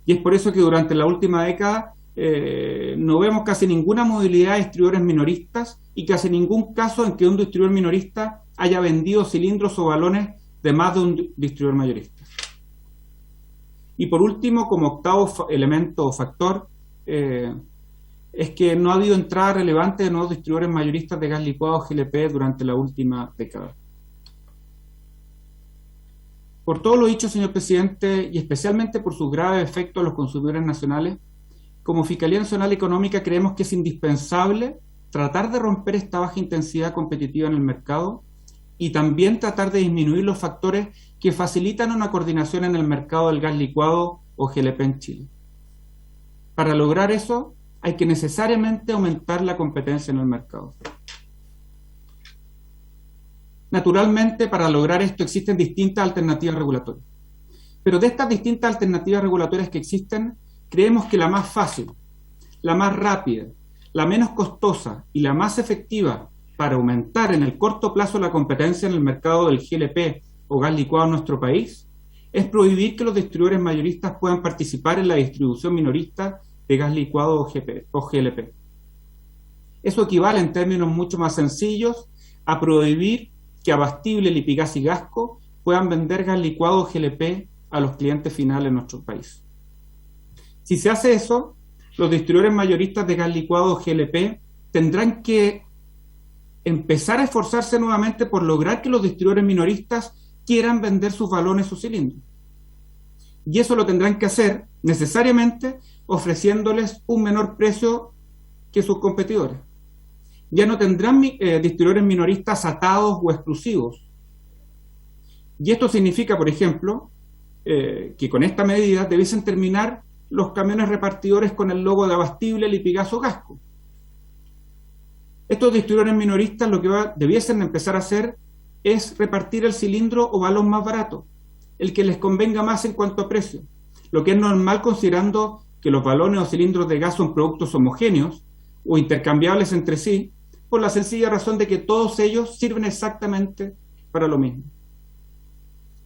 Speaker 6: Y es por eso que durante la última década no vemos casi ninguna movilidad de distribuidores minoristas y casi ningún caso en que un distribuidor minorista haya vendido cilindros o balones de más de un distribuidor mayorista. Y por último, como octavo elemento o factor, es que no ha habido entrada relevante de nuevos distribuidores mayoristas de gas licuado GLP durante la última década. Por todo lo dicho, señor presidente, y especialmente por sus graves efectos a los consumidores nacionales, como Fiscalía Nacional Económica creemos que es indispensable tratar de romper esta baja intensidad competitiva en el mercado y también tratar de disminuir los factores que facilitan una coordinación en el mercado del gas licuado o GLP en Chile. Para lograr eso, hay que necesariamente aumentar la competencia en el mercado. Naturalmente, para lograr esto existen distintas alternativas regulatorias. Pero de estas distintas alternativas regulatorias que existen, creemos que la más fácil, la más rápida, la menos costosa y la más efectiva para aumentar en el corto plazo la competencia en el mercado del GLP o gas licuado en nuestro país es prohibir que los distribuidores mayoristas puedan participar en la distribución minorista de gas licuado o GLP. Eso equivale en términos mucho más sencillos a prohibir que Abastible, Lipigas y Gasco puedan vender gas licuado o GLP a los clientes finales en nuestro país. Si se hace eso, los distribuidores mayoristas de gas licuado o GLP tendrán que empezar a esforzarse nuevamente por lograr que los distribuidores minoristas quieran vender sus balones o cilindros. Y eso lo tendrán que hacer necesariamente ofreciéndoles un menor precio que sus competidores. Ya no tendrán distribuidores minoristas atados o exclusivos. Y esto significa, por ejemplo, que con esta medida debiesen terminar los camiones repartidores con el logo de Abastible, Lipigas o Gasco. Estos distribuidores minoristas lo que debiesen empezar a hacer es repartir el cilindro o balón más barato, el que les convenga más en cuanto a precio, lo que es normal considerando que los balones o cilindros de gas son productos homogéneos o intercambiables entre sí, por la sencilla razón de que todos ellos sirven exactamente para lo mismo.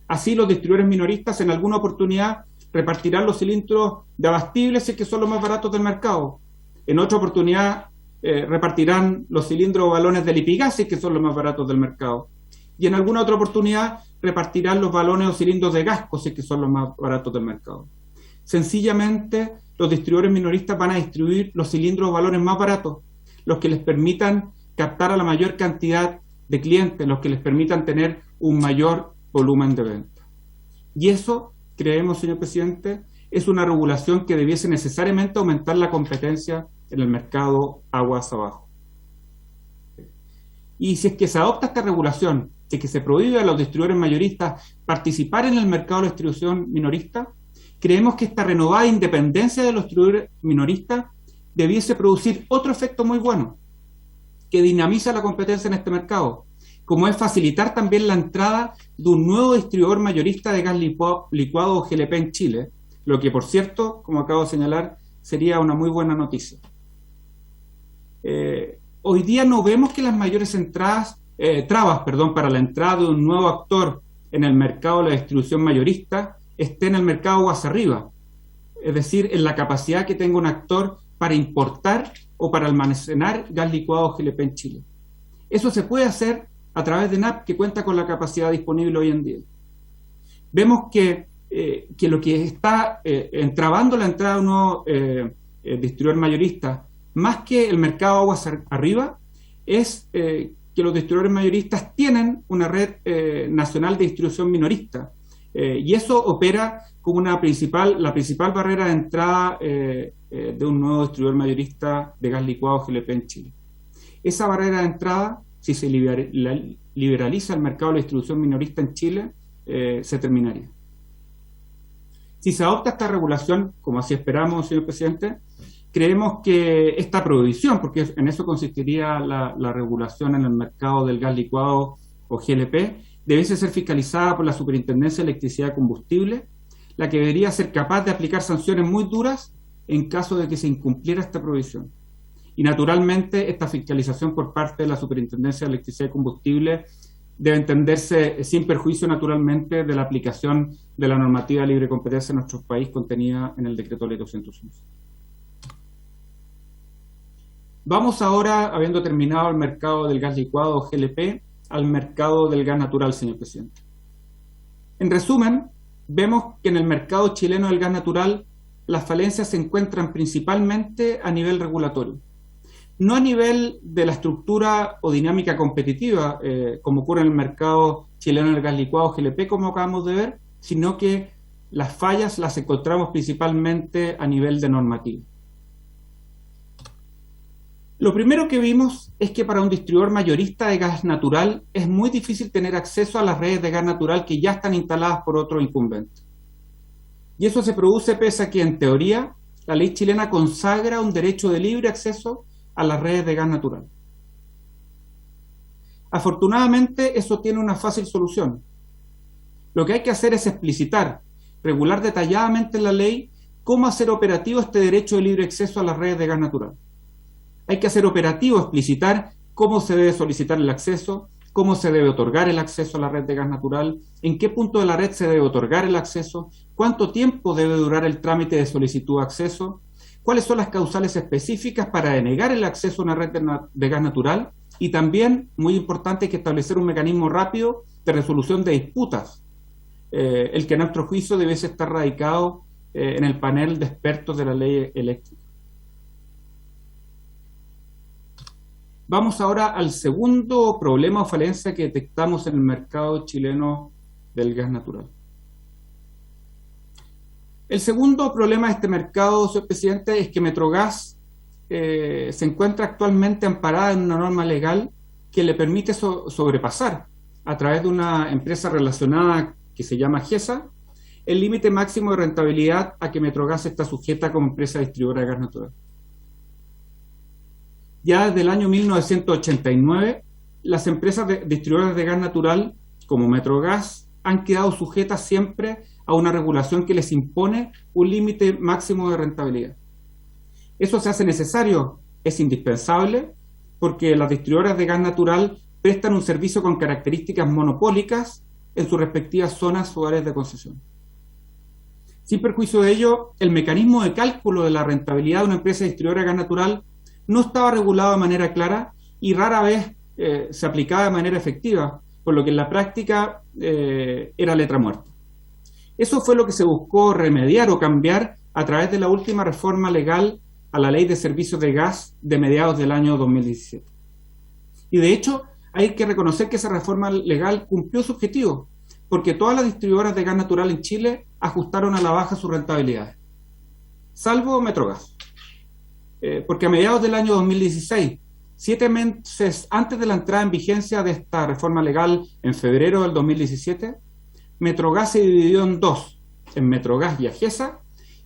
Speaker 6: Así, los distribuidores minoristas en alguna oportunidad repartirán los cilindros de Abastible si es que son los más baratos del mercado. En otra oportunidad repartirán los cilindros o balones de Lipigas si es que son los más baratos del mercado. Y en alguna otra oportunidad repartirán los balones o cilindros de Gasco si es que son los más baratos del mercado. Sencillamente, los distribuidores minoristas van a distribuir los cilindros o balones más baratos, los que les permitan captar a la mayor cantidad de clientes, los que les permitan tener un mayor volumen de venta. Y eso, creemos, señor presidente, es una regulación que debiese necesariamente aumentar la competencia en el mercado aguas abajo. Y si es que se adopta esta regulación, si es que se prohíbe a los distribuidores mayoristas participar en el mercado de distribución minorista, creemos que esta renovada independencia de los distribuidores minoristas debiese producir otro efecto muy bueno, que dinamiza la competencia en este mercado, como es facilitar también la entrada de un nuevo distribuidor mayorista de gas licuado o GLP en Chile, lo que, por cierto, como acabo de señalar, sería una muy buena noticia. Hoy día no vemos que las mayores trabas para la entrada de un nuevo actor en el mercado de la distribución mayorista esté en el mercado aguas arriba, es decir, en la capacidad que tenga un actor para importar o para almacenar gas licuado o GLP en Chile. Eso se puede hacer a través de NAP, que cuenta con la capacidad disponible hoy en día. Vemos que lo que está entrabando la entrada de un nuevo distribuidor mayorista, más que el mercado aguas arriba, es que los distribuidores mayoristas tienen una red nacional de distribución minorista, y eso opera como la principal barrera de entrada de un nuevo distribuidor mayorista de gas licuado GLP en Chile. Esa barrera de entrada, si se liberaliza el mercado de la distribución minorista en Chile, se terminaría. Si se adopta esta regulación, como así esperamos, señor presidente, creemos que esta prohibición, porque en eso consistiría la regulación en el mercado del gas licuado o GLP, debiese ser fiscalizada por la Superintendencia de Electricidad y Combustible, la que debería ser capaz de aplicar sanciones muy duras en caso de que se incumpliera esta prohibición. Y naturalmente esta fiscalización por parte de la Superintendencia de Electricidad y Combustible debe entenderse sin perjuicio naturalmente de la aplicación de la normativa de libre competencia en nuestro país contenida en el Decreto Ley 211. Vamos ahora, habiendo terminado el mercado del gas licuado o GLP, al mercado del gas natural, señor presidente. En resumen, vemos que en el mercado chileno del gas natural las falencias se encuentran principalmente a nivel regulatorio, no a nivel de la estructura o dinámica competitiva, como ocurre en el mercado chileno del gas licuado GLP, como acabamos de ver, sino que las fallas las encontramos principalmente a nivel de normativa. Lo primero que vimos es que para un distribuidor mayorista de gas natural es muy difícil tener acceso a las redes de gas natural que ya están instaladas por otro incumbente. Y eso se produce pese a que, en teoría, la ley chilena consagra un derecho de libre acceso a las redes de gas natural. Afortunadamente, eso tiene una fácil solución. Lo que hay que hacer es explicitar, regular detalladamente en la ley, cómo hacer operativo este derecho de libre acceso a las redes de gas natural. Hay que hacer operativo, explicitar cómo se debe solicitar el acceso, cómo se debe otorgar el acceso a la red de gas natural, en qué punto de la red se debe otorgar el acceso, cuánto tiempo debe durar el trámite de solicitud de acceso, cuáles son las causales específicas para denegar el acceso a una red de gas natural, y también, muy importante, hay que establecer un mecanismo rápido de resolución de disputas, el que a nuestro juicio debiese estar radicado en el panel de expertos de la ley eléctrica. Vamos ahora al segundo problema o falencia que detectamos en el mercado chileno del gas natural. El segundo problema de este mercado, señor presidente, es que Metrogas se encuentra actualmente amparada en una norma legal que le permite sobrepasar, a través de una empresa relacionada que se llama GESA, el límite máximo de rentabilidad a que Metrogas está sujeta como empresa distribuidora de gas natural. Ya desde el año 1989, las empresas distribuidoras de gas natural, como Metrogas, han quedado sujetas siempre a una regulación que les impone un límite máximo de rentabilidad. Eso se hace necesario, es indispensable, porque las distribuidoras de gas natural prestan un servicio con características monopólicas en sus respectivas zonas o áreas de concesión. Sin perjuicio de ello, el mecanismo de cálculo de la rentabilidad de una empresa distribuidora de gas natural no estaba regulado de manera clara y rara vez se aplicaba de manera efectiva, por lo que en la práctica era letra muerta. Eso fue lo que se buscó remediar o cambiar a través de la última reforma legal a la Ley de Servicios de Gas de mediados del año 2017. Y de hecho, hay que reconocer que esa reforma legal cumplió su objetivo, porque todas las distribuidoras de gas natural en Chile ajustaron a la baja sus rentabilidades, salvo Metrogas. Porque a mediados del año 2016, 7 meses antes de la entrada en vigencia de esta reforma legal en febrero del 2017, Metrogas se dividió en dos, en Metrogas y Agesa,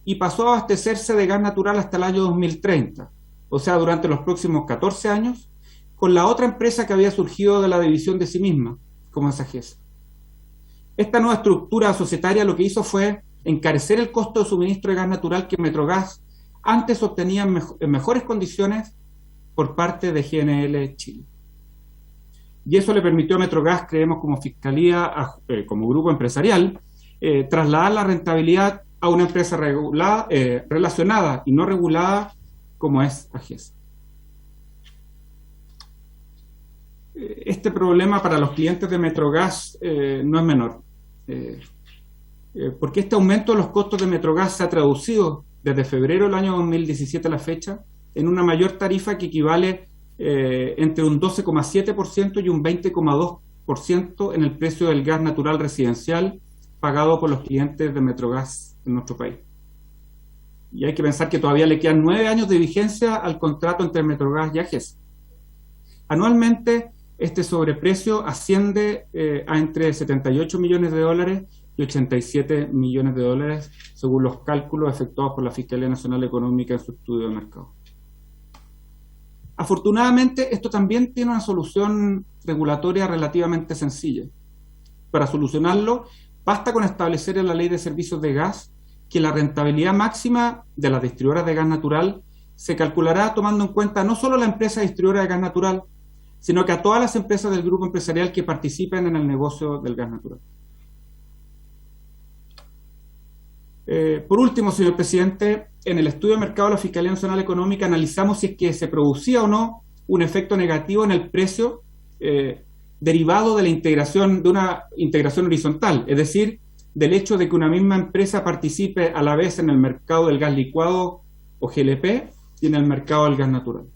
Speaker 6: y pasó a abastecerse de gas natural hasta el año 2030, o sea, durante los próximos 14 años, con la otra empresa que había surgido de la división de sí misma, como es Agesa. Esta nueva estructura societaria lo que hizo fue encarecer el costo de suministro de gas natural que Metrogas antes obtenía en mejores condiciones por parte de GNL Chile. Y eso le permitió a Metrogas, creemos como Fiscalía, como grupo empresarial, trasladar la rentabilidad a una empresa relacionada y no regulada como es Agesa. Este problema para los clientes de Metrogas no es menor, porque este aumento de los costos de Metrogas se ha traducido desde febrero del año 2017 a la fecha en una mayor tarifa que equivale entre un 12,7% y un 20,2% en el precio del gas natural residencial pagado por los clientes de Metrogas en nuestro país. Y hay que pensar que todavía le quedan 9 años de vigencia al contrato entre Metrogas y Agesa. Anualmente, este sobreprecio asciende a entre 78 millones de dólares y 87 millones de dólares, según los cálculos efectuados por la Fiscalía Nacional Económica en su estudio de mercado. Afortunadamente, esto también tiene una solución regulatoria relativamente sencilla. Para solucionarlo, basta con establecer en la Ley de Servicios de Gas que la rentabilidad máxima de las distribuidoras de gas natural se calculará tomando en cuenta no solo la empresa distribuidora de gas natural, sino que a todas las empresas del grupo empresarial que participen en el negocio del gas natural. Por último, señor presidente, en el estudio de mercado de la Fiscalía Nacional Económica analizamos si es que se producía o no un efecto negativo en el precio derivado de la integración, de una integración horizontal, es decir, del hecho de que una misma empresa participe a la vez en el mercado del gas licuado o GLP y en el mercado del gas natural.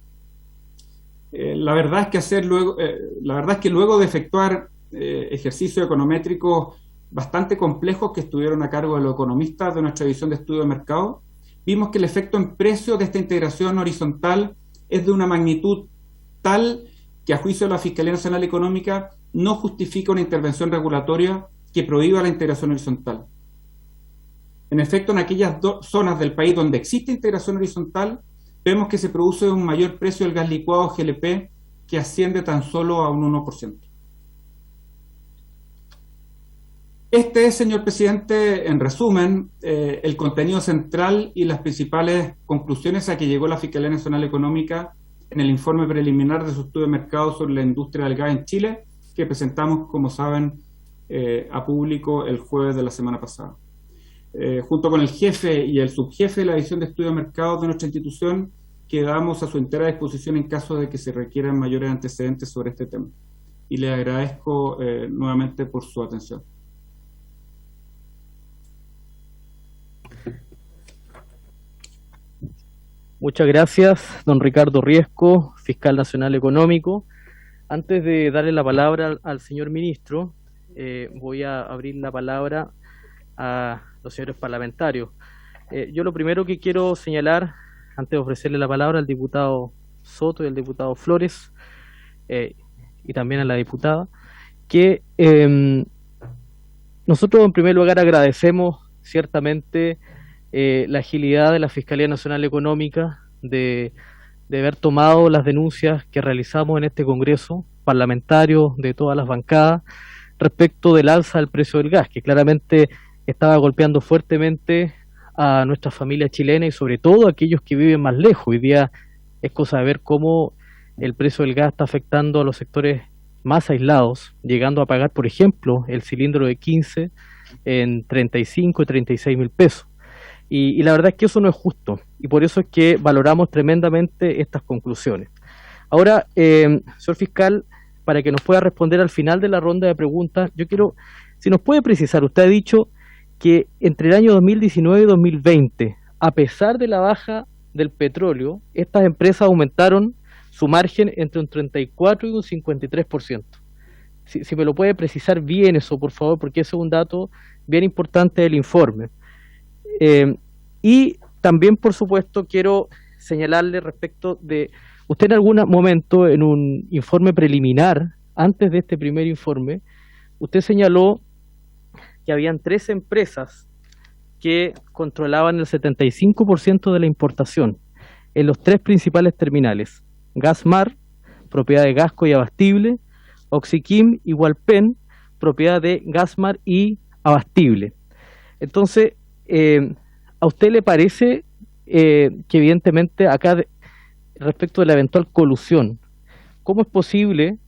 Speaker 6: La verdad es que luego de efectuar ejercicios econométricos bastante complejos que estuvieron a cargo de los economistas de nuestra división de estudio de mercado, vimos que el efecto en precio de esta integración horizontal es de una magnitud tal que, a juicio de la Fiscalía Nacional Económica, no justifica una intervención regulatoria que prohíba la integración horizontal. En efecto, en aquellas zonas del país donde existe integración horizontal, vemos que se produce un mayor precio del gas licuado GLP que asciende tan solo a un 1%. Este es, señor presidente, en resumen, el contenido central y las principales conclusiones a que llegó la Fiscalía Nacional Económica en el informe preliminar de su estudio de mercado sobre la industria del gas en Chile, que presentamos, como saben, a público el jueves de la semana pasada. Junto con el jefe y el subjefe de la división de estudio de mercado de nuestra institución, quedamos a su entera disposición en caso de que se requieran mayores antecedentes sobre este tema. Y le agradezco nuevamente por su atención.
Speaker 1: Muchas gracias, don Ricardo Riesco, fiscal nacional económico. Antes de darle la palabra al señor ministro, voy a abrir la palabra a los señores parlamentarios. Yo lo primero que quiero señalar, antes de ofrecerle la palabra al diputado Soto y al diputado Flores, y también a la diputada, que nosotros en primer lugar agradecemos ciertamente la agilidad de la Fiscalía Nacional Económica de haber tomado las denuncias que realizamos en este Congreso parlamentario de todas las bancadas respecto del alza del precio del gas, que claramente estaba golpeando fuertemente a nuestra familia chilena y sobre todo a aquellos que viven más lejos. Hoy día es cosa de ver cómo el precio del gas está afectando a los sectores más aislados, llegando a pagar, por ejemplo, el cilindro de 15 en 35 y 36 mil pesos. Y la verdad es que eso no es justo, y por eso es que valoramos tremendamente estas conclusiones. Ahora, señor fiscal, para que nos pueda responder al final de la ronda de preguntas, yo quiero, si nos puede precisar, usted ha dicho que entre el año 2019 y 2020, a pesar de la baja del petróleo, estas empresas aumentaron su margen entre un 34 y un 53%. Si me lo puede precisar bien eso, por favor, porque ese es un dato bien importante del informe. Y también, por supuesto, quiero señalarle respecto de, usted en algún momento, en un informe preliminar, antes de este primer informe, usted señaló que habían 3 empresas que controlaban el 75% de la importación en los 3 principales terminales: Gasmar, propiedad de Gasco y Abastible; Oxiquim y Hualpén, propiedad de Gasmar y Abastible. Entonces, ¿a usted le parece que evidentemente acá, respecto de la eventual colusión, cómo es posible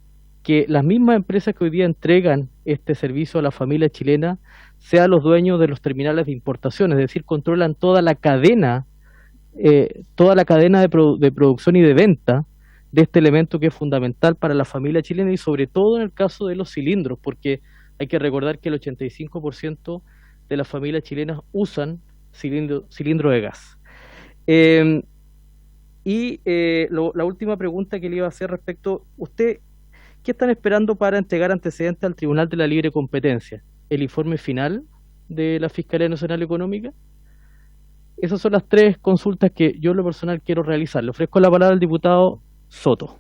Speaker 1: que las mismas empresas que hoy día entregan este servicio a la familia chilena sean los dueños de los terminales de importación? Es decir, controlan toda la cadena de producción y de venta de este elemento que es fundamental para la familia chilena, y sobre todo en el caso de los cilindros, porque hay que recordar que el 85% de las familias chilenas usan cilindro de gas. La última pregunta que le iba a hacer respecto, ¿usted qué están esperando para entregar antecedentes al Tribunal de la Libre Competencia? ¿El informe final de la Fiscalía Nacional Económica? Esas son las 3 consultas que yo en lo personal quiero realizar. Le ofrezco la palabra al diputado Soto.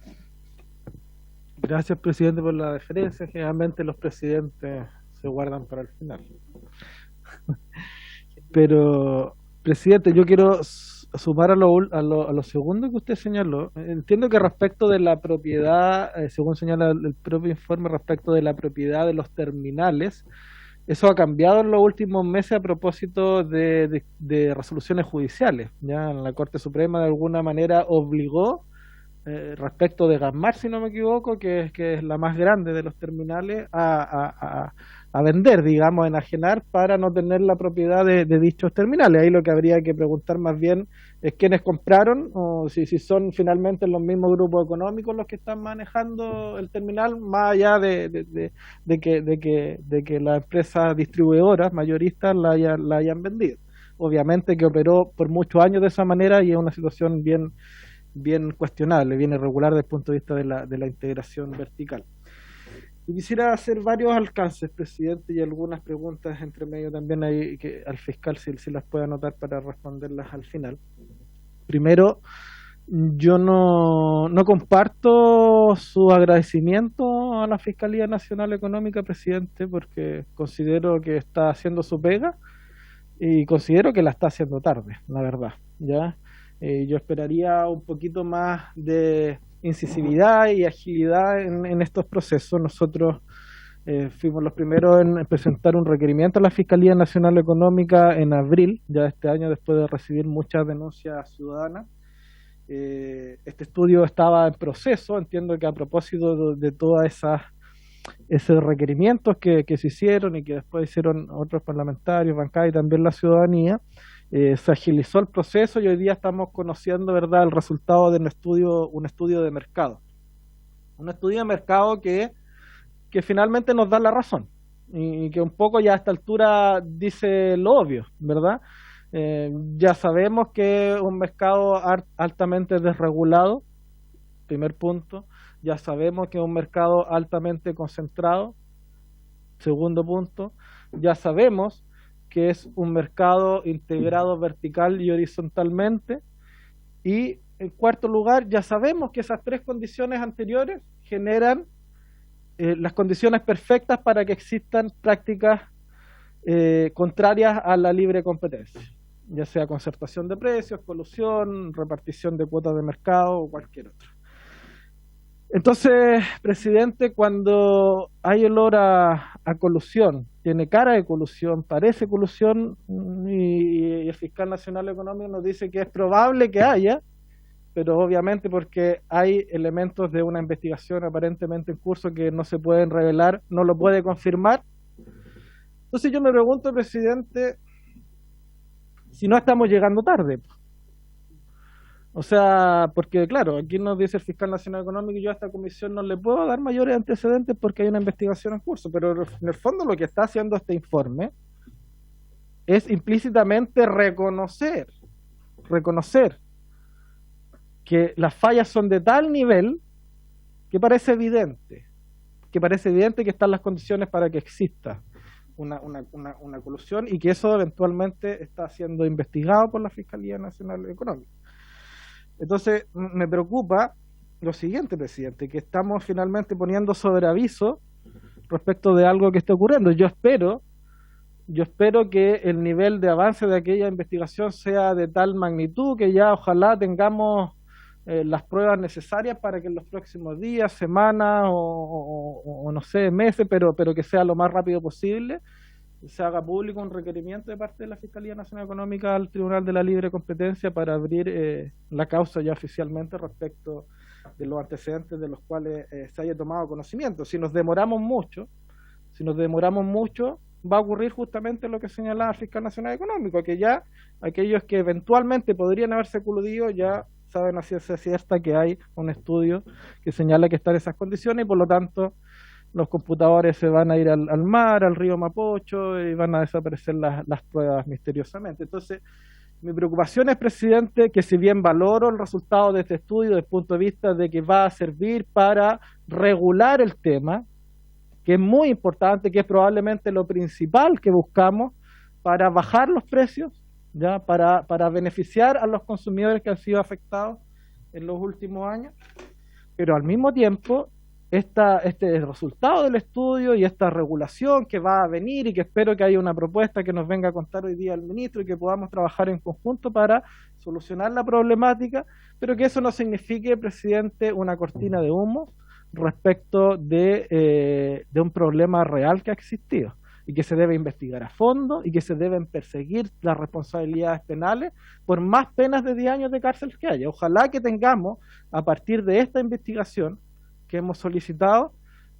Speaker 5: Gracias, presidente, por la deferencia. Generalmente los presidentes se guardan para el final. Pero, presidente, yo quiero sumar a lo segundo que usted señaló. Entiendo que respecto de la propiedad, según señala el propio informe, respecto de la propiedad de los terminales, eso ha cambiado en los últimos meses a propósito de resoluciones judiciales. Ya la Corte Suprema de alguna manera obligó, respecto de Gasmar, si no me equivoco, que es la más grande de los terminales, a vender, digamos, a enajenar, para no tener la propiedad de dichos terminales. Ahí lo que habría que preguntar más bien es quiénes compraron, o si son finalmente los mismos grupos económicos los que están manejando el terminal, más allá de que las empresas distribuidoras mayoristas la hayan vendido. Obviamente que operó por muchos años de esa manera, y es una situación bien cuestionable, bien irregular desde el punto de vista de la integración vertical. Y quisiera hacer varios alcances, presidente, y algunas preguntas entre medio también ahí que al fiscal si las puede anotar para responderlas al final. Primero, yo no comparto su agradecimiento a la Fiscalía Nacional Económica, presidente, porque considero que está haciendo su pega y considero que la está haciendo tarde, la verdad, ¿ya? Yo esperaría un poquito más de incisividad y agilidad en estos procesos. Nosotros fuimos los primeros en presentar un requerimiento a la Fiscalía Nacional Económica en abril, ya de este año, después de recibir muchas denuncias ciudadanas. Este estudio estaba en proceso, entiendo que a propósito de todas esos requerimientos que se hicieron y que después hicieron otros parlamentarios, bancadas y también la ciudadanía, se agilizó el proceso y hoy día estamos conociendo, ¿verdad?, el resultado de un estudio de mercado. Un estudio de mercado que finalmente nos da la razón y que un poco ya a esta altura dice lo obvio, ¿verdad? Ya sabemos que es un mercado altamente desregulado, primer punto. Ya sabemos que es un mercado altamente concentrado, segundo punto. Ya sabemos que es un mercado integrado vertical y horizontalmente. Y en cuarto lugar, ya sabemos que esas tres condiciones anteriores generan las condiciones perfectas para que existan prácticas contrarias a la libre competencia, ya sea concertación de precios, colusión, repartición de cuotas de mercado o cualquier otro. Entonces, presidente, cuando hay olor a colusión, tiene cara de colusión, parece colusión, y el fiscal nacional económico nos dice que es probable que haya, pero obviamente porque hay elementos de una investigación aparentemente en curso que no se pueden revelar, no lo puede confirmar. Entonces yo me pregunto, presidente, si no estamos llegando tarde. O sea, porque claro, aquí nos dice el fiscal nacional económico y yo a esta comisión no le puedo dar mayores antecedentes porque hay una investigación en curso, pero en el fondo lo que está haciendo este informe es implícitamente reconocer que las fallas son de tal nivel que parece evidente que están las condiciones para que exista una colusión y que eso eventualmente está siendo investigado por la Fiscalía Nacional Económica. Entonces, me preocupa lo siguiente, presidente, que estamos finalmente poniendo sobre aviso respecto de algo que está ocurriendo. Yo espero que el nivel de avance de aquella investigación sea de tal magnitud que ya ojalá tengamos las pruebas necesarias para que en los próximos días, semanas o no sé, meses, pero que sea lo más rápido posible, se haga público un requerimiento de parte de la Fiscalía Nacional Económica al Tribunal de la Libre Competencia para abrir la causa ya oficialmente respecto de los antecedentes de los cuales se haya tomado conocimiento. Si nos demoramos mucho, va a ocurrir justamente lo que señalaba el Fiscal Nacional Económico, que ya aquellos que eventualmente podrían haberse coludido ya saben a ciencia cierta que hay un estudio que señala que están en esas condiciones y por lo tanto los computadores se van a ir al mar, al río Mapocho y van a desaparecer las pruebas misteriosamente. Entonces, mi preocupación es, presidente, que si bien valoro el resultado de este estudio desde el punto de vista de que va a servir para regular el tema, que es muy importante, que es probablemente lo principal que buscamos para bajar los precios, ya para beneficiar a los consumidores que han sido afectados en los últimos años, pero al mismo tiempo este resultado del estudio y esta regulación que va a venir y que espero que haya una propuesta que nos venga a contar hoy día el ministro y que podamos trabajar en conjunto para solucionar la problemática, pero que eso no signifique, presidente, una cortina de humo respecto de un problema real que ha existido y que se debe investigar a fondo y que se deben perseguir las responsabilidades penales por más penas de 10 años de cárcel que haya. Ojalá que tengamos, a partir de esta investigación que hemos solicitado,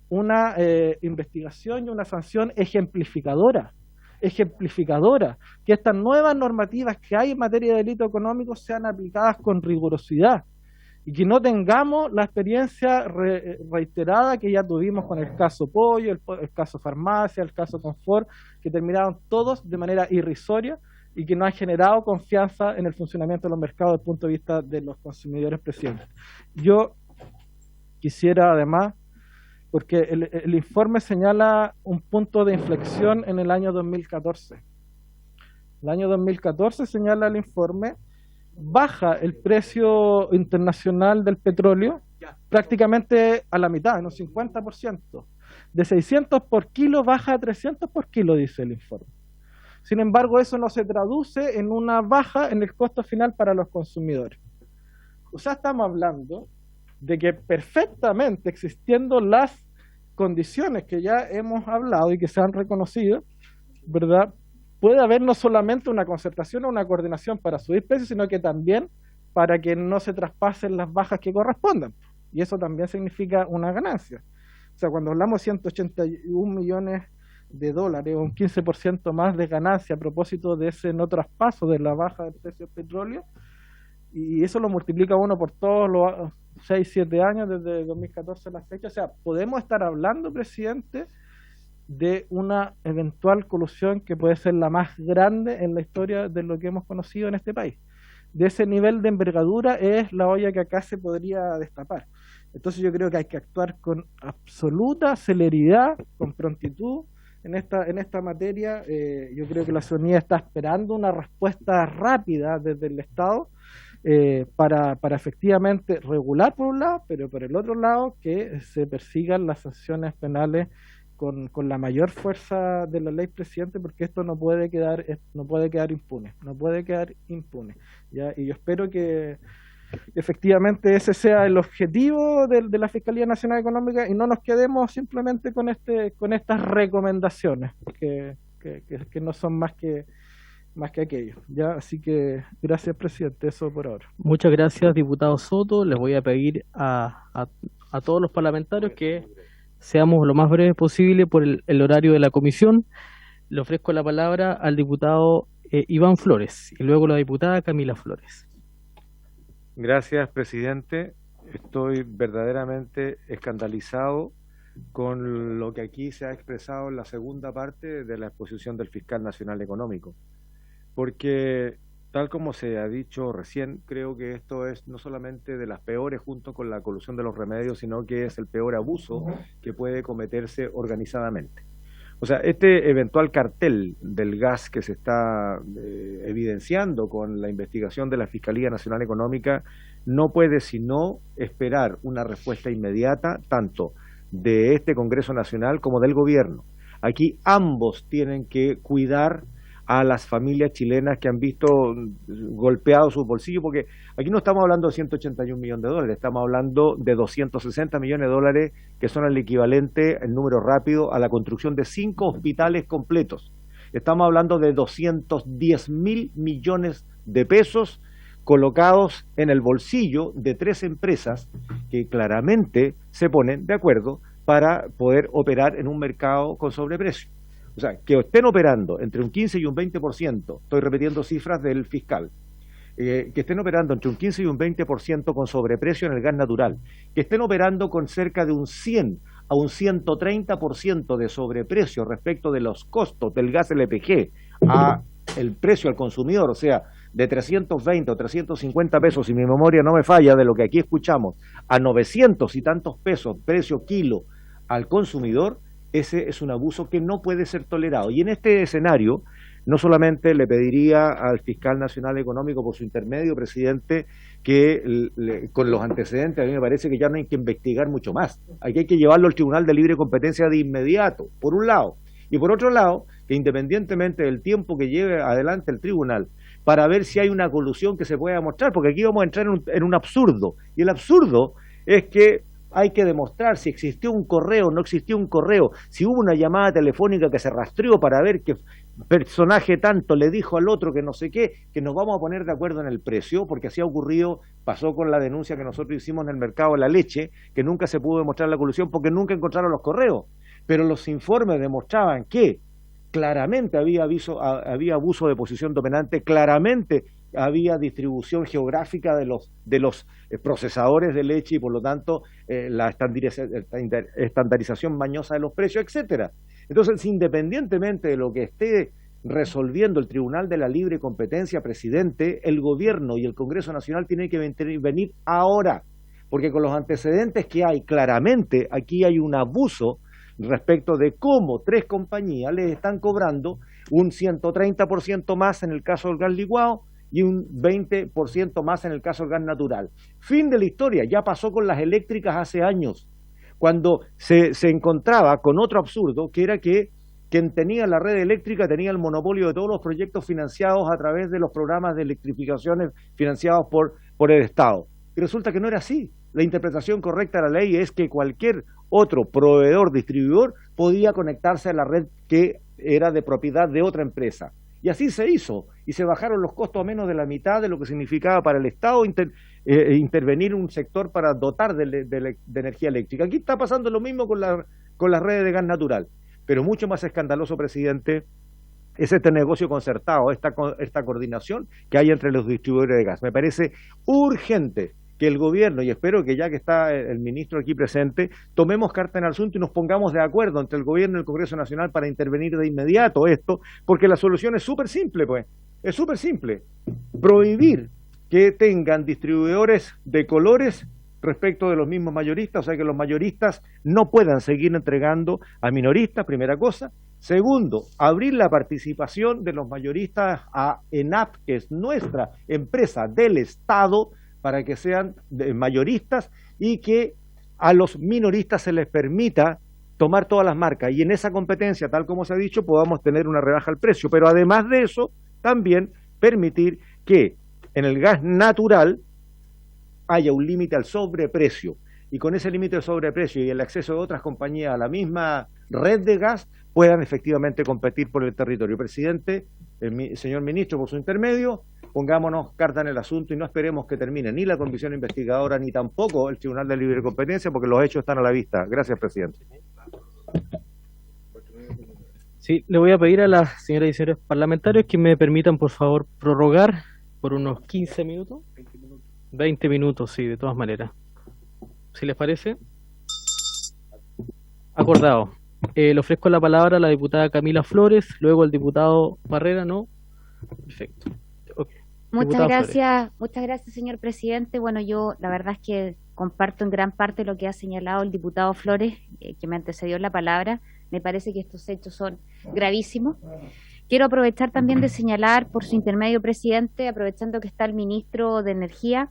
Speaker 5: una investigación y una sanción ejemplificadora, que estas nuevas normativas que hay en materia de delito económico sean aplicadas con rigurosidad y que no tengamos la experiencia reiterada que ya tuvimos con el caso Pollo, el caso Farmacia, el caso Confort, que terminaron todos de manera irrisoria y que no han generado confianza en el funcionamiento de los mercados desde el punto de vista de los consumidores, presidente. Yo quisiera además porque el informe señala un punto de inflexión en el año 2014. El año 2014, señala el informe, baja el precio internacional del petróleo prácticamente a la mitad, en un 50%. De 600 por kilo baja a 300 por kilo, dice el informe. Sin embargo, eso no se traduce en una baja en el costo final para los consumidores. O sea, estamos hablando de que perfectamente existiendo las condiciones que ya hemos hablado y que se han reconocido, ¿verdad?, puede haber no solamente una concertación o una coordinación para subir precios, sino que también para que no se traspasen las bajas que correspondan. Y eso también significa una ganancia. O sea, cuando hablamos de 181 millones de dólares o un 15% más de ganancia a propósito de ese no traspaso de la baja del precio del petróleo, y eso lo multiplica uno por todos los 6, 7 años desde 2014 a la fecha. O sea, podemos estar hablando, presidente, de una eventual colusión que puede ser la más grande en la historia de lo que hemos conocido en este país. De ese nivel de envergadura es la olla que acá se podría destapar. Entonces yo creo que hay que actuar con absoluta celeridad, con prontitud en esta materia. Yo creo que la ciudadanía está esperando una respuesta rápida desde el Estado para efectivamente regular por un lado, pero por el otro lado que se persigan las sanciones penales con la mayor fuerza de la ley, presidente, porque esto no puede quedar impune, ¿ya? Y yo espero que efectivamente ese sea el objetivo de la Fiscalía Nacional Económica y no nos quedemos simplemente con estas recomendaciones que no son más que aquello, ¿ya? Así que gracias, presidente, eso por ahora.
Speaker 1: Muchas gracias, diputado Soto. Les voy a pedir a todos los parlamentarios que seamos lo más breves posible por el horario de la comisión. Le ofrezco la palabra al diputado Iván Flores y luego la diputada Camila Flores.
Speaker 4: Gracias, presidente. Estoy verdaderamente escandalizado con lo que aquí se ha expresado en la segunda parte de la exposición del Fiscal Nacional Económico, porque tal como se ha dicho recién, creo que esto es no solamente de las peores junto con la colusión de los remedios, sino que es el peor abuso que puede cometerse organizadamente. O sea, este eventual cartel del gas que se está evidenciando con la investigación de la Fiscalía Nacional Económica no puede sino esperar una respuesta inmediata tanto de este Congreso Nacional como del Gobierno. Aquí ambos tienen que cuidar a las familias chilenas que han visto golpeados sus bolsillos, porque aquí no estamos hablando de 181 millones de dólares, estamos hablando de 260 millones de dólares, que son el equivalente, en número rápido, a la construcción de 5 hospitales completos. Estamos hablando de 210.000 millones de pesos colocados en el bolsillo de 3 empresas que claramente se ponen de acuerdo para poder operar en un mercado con sobreprecio. O sea, que estén operando entre un 15 y un 20%, estoy repitiendo cifras del fiscal, que estén operando entre un 15 y un 20% con sobreprecio en el gas natural, que estén operando con cerca de un 100 a un 130% de sobreprecio respecto de los costos del gas LPG a el precio al consumidor, o sea, de 320 o 350 pesos, si mi memoria no me falla, de lo que aquí escuchamos, a 900 y tantos pesos, precio kilo al consumidor. Ese es un abuso que no puede ser tolerado. Y en este escenario, no solamente le pediría al Fiscal Nacional Económico por su intermedio, presidente, que con los antecedentes a mí me parece que ya no hay que investigar mucho más. Aquí hay que llevarlo al Tribunal de Libre Competencia de inmediato, por un lado. Y por otro lado, que independientemente del tiempo que lleve adelante el tribunal, para ver si hay una colusión que se pueda mostrar, porque aquí vamos a entrar en un absurdo. Y el absurdo es que hay que demostrar si existió un correo o no existió un correo, si hubo una llamada telefónica que se rastreó para ver qué personaje tanto le dijo al otro que no sé qué, que nos vamos a poner de acuerdo en el precio, porque así ha ocurrido, pasó con la denuncia que nosotros hicimos en el mercado de la leche, que nunca se pudo demostrar la colusión porque nunca encontraron los correos, pero los informes demostraban que claramente había abuso de posición dominante, claramente había distribución geográfica de los procesadores de leche y por lo tanto la estandarización mañosa de los precios, etcétera. Entonces, independientemente de lo que esté resolviendo el Tribunal de la Libre Competencia, presidente, el gobierno y el Congreso Nacional tienen que venir ahora
Speaker 8: porque con los antecedentes que hay, claramente aquí hay un abuso respecto de cómo 3 compañías les están cobrando un 130% más en el caso del gas licuado y un 20% más en el caso del gas natural. Fin de la historia, ya pasó con las eléctricas hace años, cuando se encontraba con otro absurdo, que era que quien tenía la red eléctrica tenía el monopolio de todos los proyectos financiados a través de los programas de electrificación financiados por el Estado. Y resulta que no era así. La interpretación correcta de la ley es que cualquier otro proveedor, distribuidor, podía conectarse a la red que era de propiedad de otra empresa. Y así se hizo, y se bajaron los costos a menos de la mitad de lo que significaba para el Estado intervenir un sector para dotar de energía eléctrica. Aquí está pasando lo mismo con las redes de gas natural, pero mucho más escandaloso, presidente, es este negocio concertado, esta coordinación que hay entre los distribuidores de gas. Me parece urgente que el gobierno, y espero que ya que está el ministro aquí presente, tomemos carta en el asunto y nos pongamos de acuerdo entre el gobierno y el Congreso Nacional para intervenir de inmediato esto, porque la solución es súper simple, pues, es súper simple. Prohibir que tengan distribuidores de colores respecto de los mismos mayoristas, o sea que los mayoristas no puedan seguir entregando a minoristas, primera cosa. Segundo, abrir la participación de los mayoristas a ENAP, que es nuestra empresa del Estado, para que sean mayoristas y que a los minoristas se les permita tomar todas las marcas y en esa competencia, tal como se ha dicho, podamos tener una rebaja al precio. Pero además de eso, también permitir que en el gas natural haya un límite al sobreprecio. Y con ese límite al sobreprecio y el acceso de otras compañías a la misma red de gas, puedan efectivamente competir por el territorio. Presidente, señor ministro, por su intermedio, pongámonos carta en el asunto y no esperemos que termine ni la comisión investigadora ni tampoco el Tribunal de Libre Competencia, porque los hechos están a la vista. Gracias, presidente.
Speaker 1: Sí, le voy a pedir a las señoras y señores parlamentarios que me permitan, por favor, prorrogar por unos 15 minutos. 20 minutos, sí, de todas maneras. ¿Si les parece? Acordado. Le ofrezco la palabra a la diputada Camila Flores, luego el diputado Barrera, ¿no? Perfecto. Okay.
Speaker 9: Muchas gracias, señor presidente. Bueno, yo la verdad es que comparto en gran parte lo que ha señalado el diputado Flores, que me antecedió en la palabra. Me parece que estos hechos son gravísimos. Quiero aprovechar también de señalar, por su intermedio, presidente, aprovechando que está el ministro de Energía,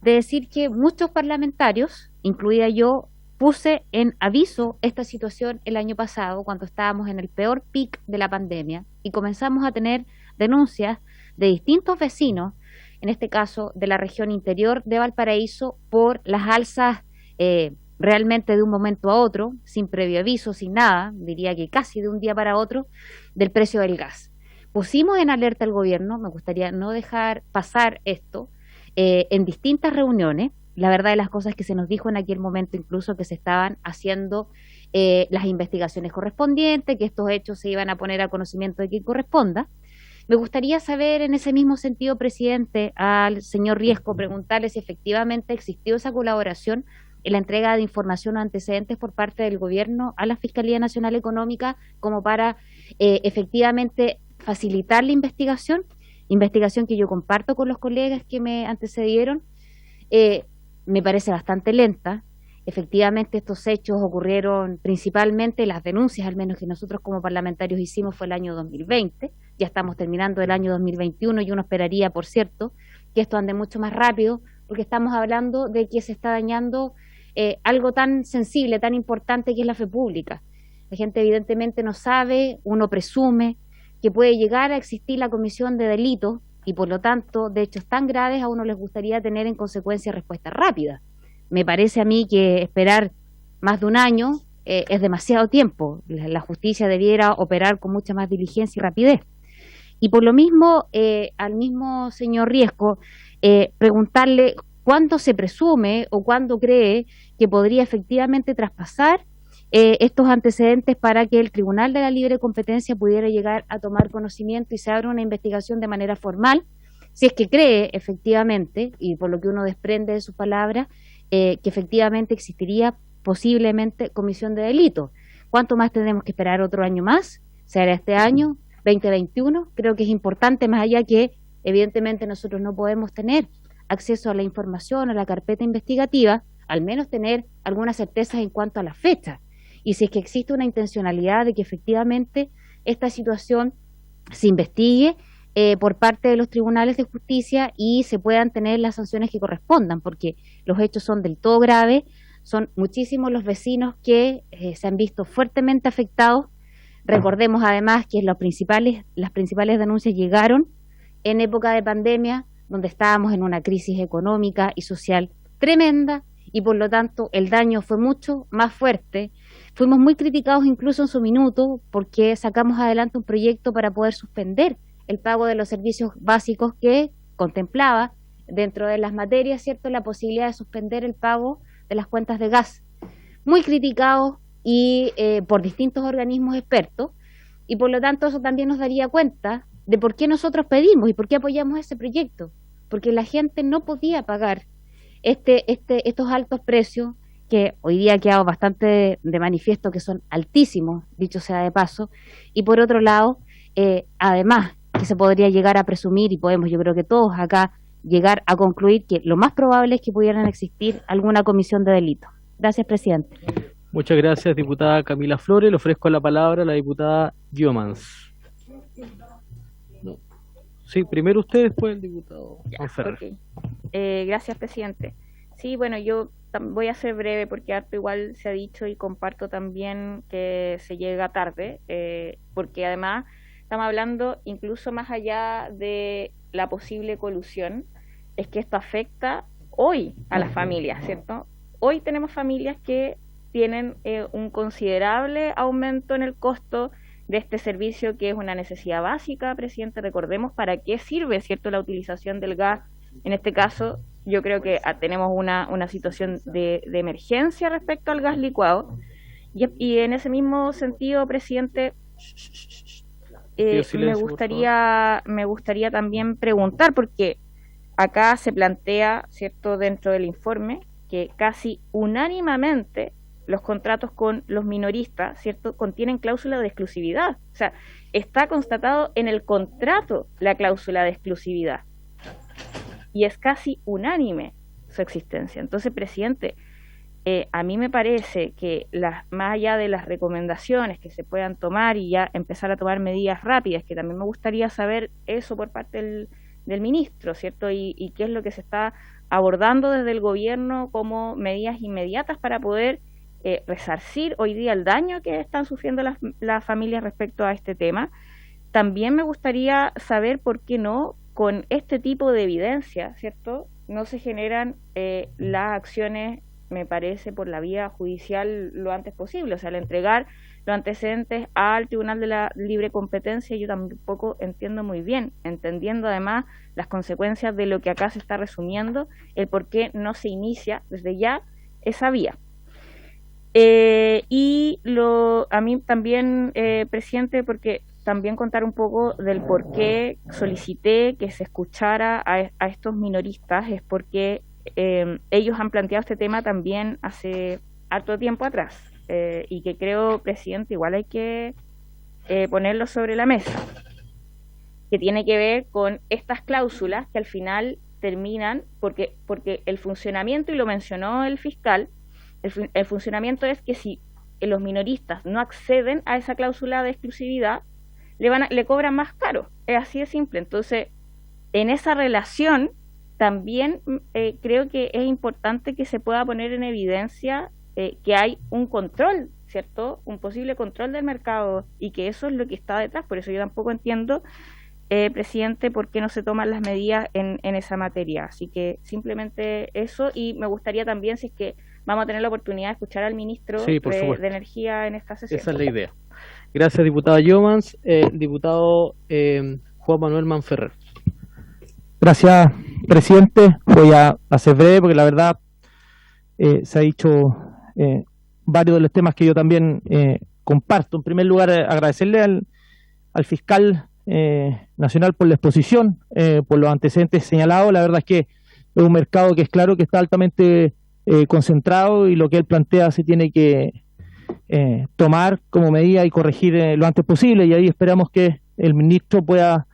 Speaker 9: de decir que muchos parlamentarios, incluida yo, puse en aviso esta situación el año pasado, cuando estábamos en el peor pic de la pandemia, y comenzamos a tener denuncias de distintos vecinos, en este caso de la región interior de Valparaíso, por las alzas realmente de un momento a otro, sin previo aviso, sin nada, diría que casi de un día para otro, del precio del gas. Pusimos en alerta al gobierno, me gustaría no dejar pasar esto, en distintas reuniones. La verdad de las cosas es que se nos dijo en aquel momento incluso que se estaban haciendo las investigaciones correspondientes, que estos hechos se iban a poner a conocimiento de quien corresponda. Me gustaría saber en ese mismo sentido, presidente, al señor Riesco, preguntarle si efectivamente existió esa colaboración en la entrega de información o antecedentes por parte del gobierno a la Fiscalía Nacional Económica como para efectivamente facilitar la investigación que yo comparto con los colegas que me antecedieron. Me parece bastante lenta. Efectivamente, estos hechos ocurrieron principalmente, las denuncias al menos que nosotros como parlamentarios hicimos fue el año 2020, ya estamos terminando el año 2021 y uno esperaría, por cierto, que esto ande mucho más rápido, porque estamos hablando de que se está dañando algo tan sensible, tan importante que es la fe pública. La gente evidentemente no sabe, uno presume que puede llegar a existir la comisión de delitos y por lo tanto de hechos tan graves a uno les gustaría tener en consecuencia respuesta rápida. Me parece a mí que esperar más de un año es demasiado tiempo. La justicia debiera operar con mucha más diligencia y rapidez. Y por lo mismo, al mismo señor Riesco, preguntarle cuándo se presume o cuándo cree que podría efectivamente traspasar estos antecedentes para que el Tribunal de la Libre Competencia pudiera llegar a tomar conocimiento y se abra una investigación de manera formal, si es que cree efectivamente, y por lo que uno desprende de sus palabras, que efectivamente existiría posiblemente comisión de delito. ¿Cuánto más tenemos que esperar? ¿Otro año más? ¿Será este año, 2021? Creo que es importante, más allá que evidentemente nosotros no podemos tener acceso a la información, a la carpeta investigativa, al menos tener algunas certezas en cuanto a la fecha. Y si es que existe una intencionalidad de que efectivamente esta situación se investigue por parte de los tribunales de justicia y se puedan tener las sanciones que correspondan, porque los hechos son del todo graves, son muchísimos los vecinos que se han visto fuertemente afectados. Recordemos además que las principales denuncias llegaron en época de pandemia, donde estábamos en una crisis económica y social tremenda, y por lo tanto el daño fue mucho más fuerte. Fuimos muy criticados incluso en su minuto porque sacamos adelante un proyecto para poder suspender el pago de los servicios básicos que contemplaba dentro de las materias, ¿cierto?, la posibilidad de suspender el pago de las cuentas de gas. Muy criticados y por distintos organismos expertos, y por lo tanto eso también nos daría cuenta de por qué nosotros pedimos y por qué apoyamos ese proyecto, porque la gente no podía pagar estos altos precios que hoy día ha quedado bastante de manifiesto que son altísimos, dicho sea de paso, y por otro lado, además que se podría llegar a presumir, y podemos, yo creo que todos acá, llegar a concluir que lo más probable es que pudieran existir alguna comisión de delito. Gracias, presidente.
Speaker 1: Muchas gracias, diputada Camila Flores. Le ofrezco la palabra a la diputada Giomans. No. Sí, primero usted, después el diputado Ferrer.
Speaker 3: Okay. Gracias, presidente. Sí, bueno, yo voy a ser breve porque harto igual se ha dicho y comparto también que se llega tarde, porque además estamos hablando incluso más allá de la posible colusión, es que esto afecta hoy a las familias, ¿cierto? Hoy tenemos familias que tienen un considerable aumento en el costo de este servicio que es una necesidad básica, presidente. Recordemos para qué sirve, ¿cierto?, la utilización del gas. En este caso, yo creo que tenemos una situación de emergencia respecto al gas licuado. Y en ese mismo sentido, presidente, me gustaría también preguntar, porque acá se plantea, ¿cierto?, dentro del informe, que casi unánimemente los contratos con los minoristas, ¿cierto?, contienen cláusula de exclusividad. O sea, está constatado en el contrato la cláusula de exclusividad. Y es casi unánime su existencia. Entonces, presidente, a mí me parece que más allá de las recomendaciones que se puedan tomar y ya empezar a tomar medidas rápidas, que también me gustaría saber eso por parte del ministro, ¿cierto? Y qué es lo que se está abordando desde el gobierno como medidas inmediatas para poder resarcir hoy día el daño que están sufriendo las familias respecto a este tema. También me gustaría saber por qué no, con este tipo de evidencia, ¿cierto?, no se generan las acciones, me parece, por la vía judicial lo antes posible. O sea, al entregar los antecedentes al Tribunal de la Libre Competencia, yo tampoco entiendo muy bien, entendiendo además las consecuencias de lo que acá se está resumiendo, el por qué no se inicia desde ya esa vía. A mí también, presidente, porque también contar un poco del por qué solicité que se escuchara a estos minoristas, es porque ellos han planteado este tema también hace harto tiempo atrás, y que creo, presidente, igual hay que ponerlo sobre la mesa, que tiene que ver con estas cláusulas que al final terminan, porque el funcionamiento, y lo mencionó el fiscal, el funcionamiento es que si los minoristas no acceden a esa cláusula de exclusividad, le cobran más caro. Es así de simple. Entonces, en esa relación también creo que es importante que se pueda poner en evidencia que hay un control, ¿cierto?, un posible control del mercado, y que eso es lo que está detrás. Por eso yo tampoco entiendo, presidente, por qué no se toman las medidas en esa materia. Así que simplemente eso, y me gustaría también, si es que vamos a tener la oportunidad de escuchar al ministro de Energía en esta sesión.
Speaker 1: Esa es la idea. Gracias, diputada Giomans. Diputado Juan Manuel Manferrer.
Speaker 10: Gracias, presidente. Voy a ser breve porque la verdad se ha dicho varios de los temas que yo también comparto. En primer lugar, agradecerle al fiscal nacional por la exposición, por los antecedentes señalados. La verdad es que es un mercado que es claro que está altamente concentrado, y lo que él plantea se tiene que tomar como medida y corregir lo antes posible, y ahí esperamos que el ministro pueda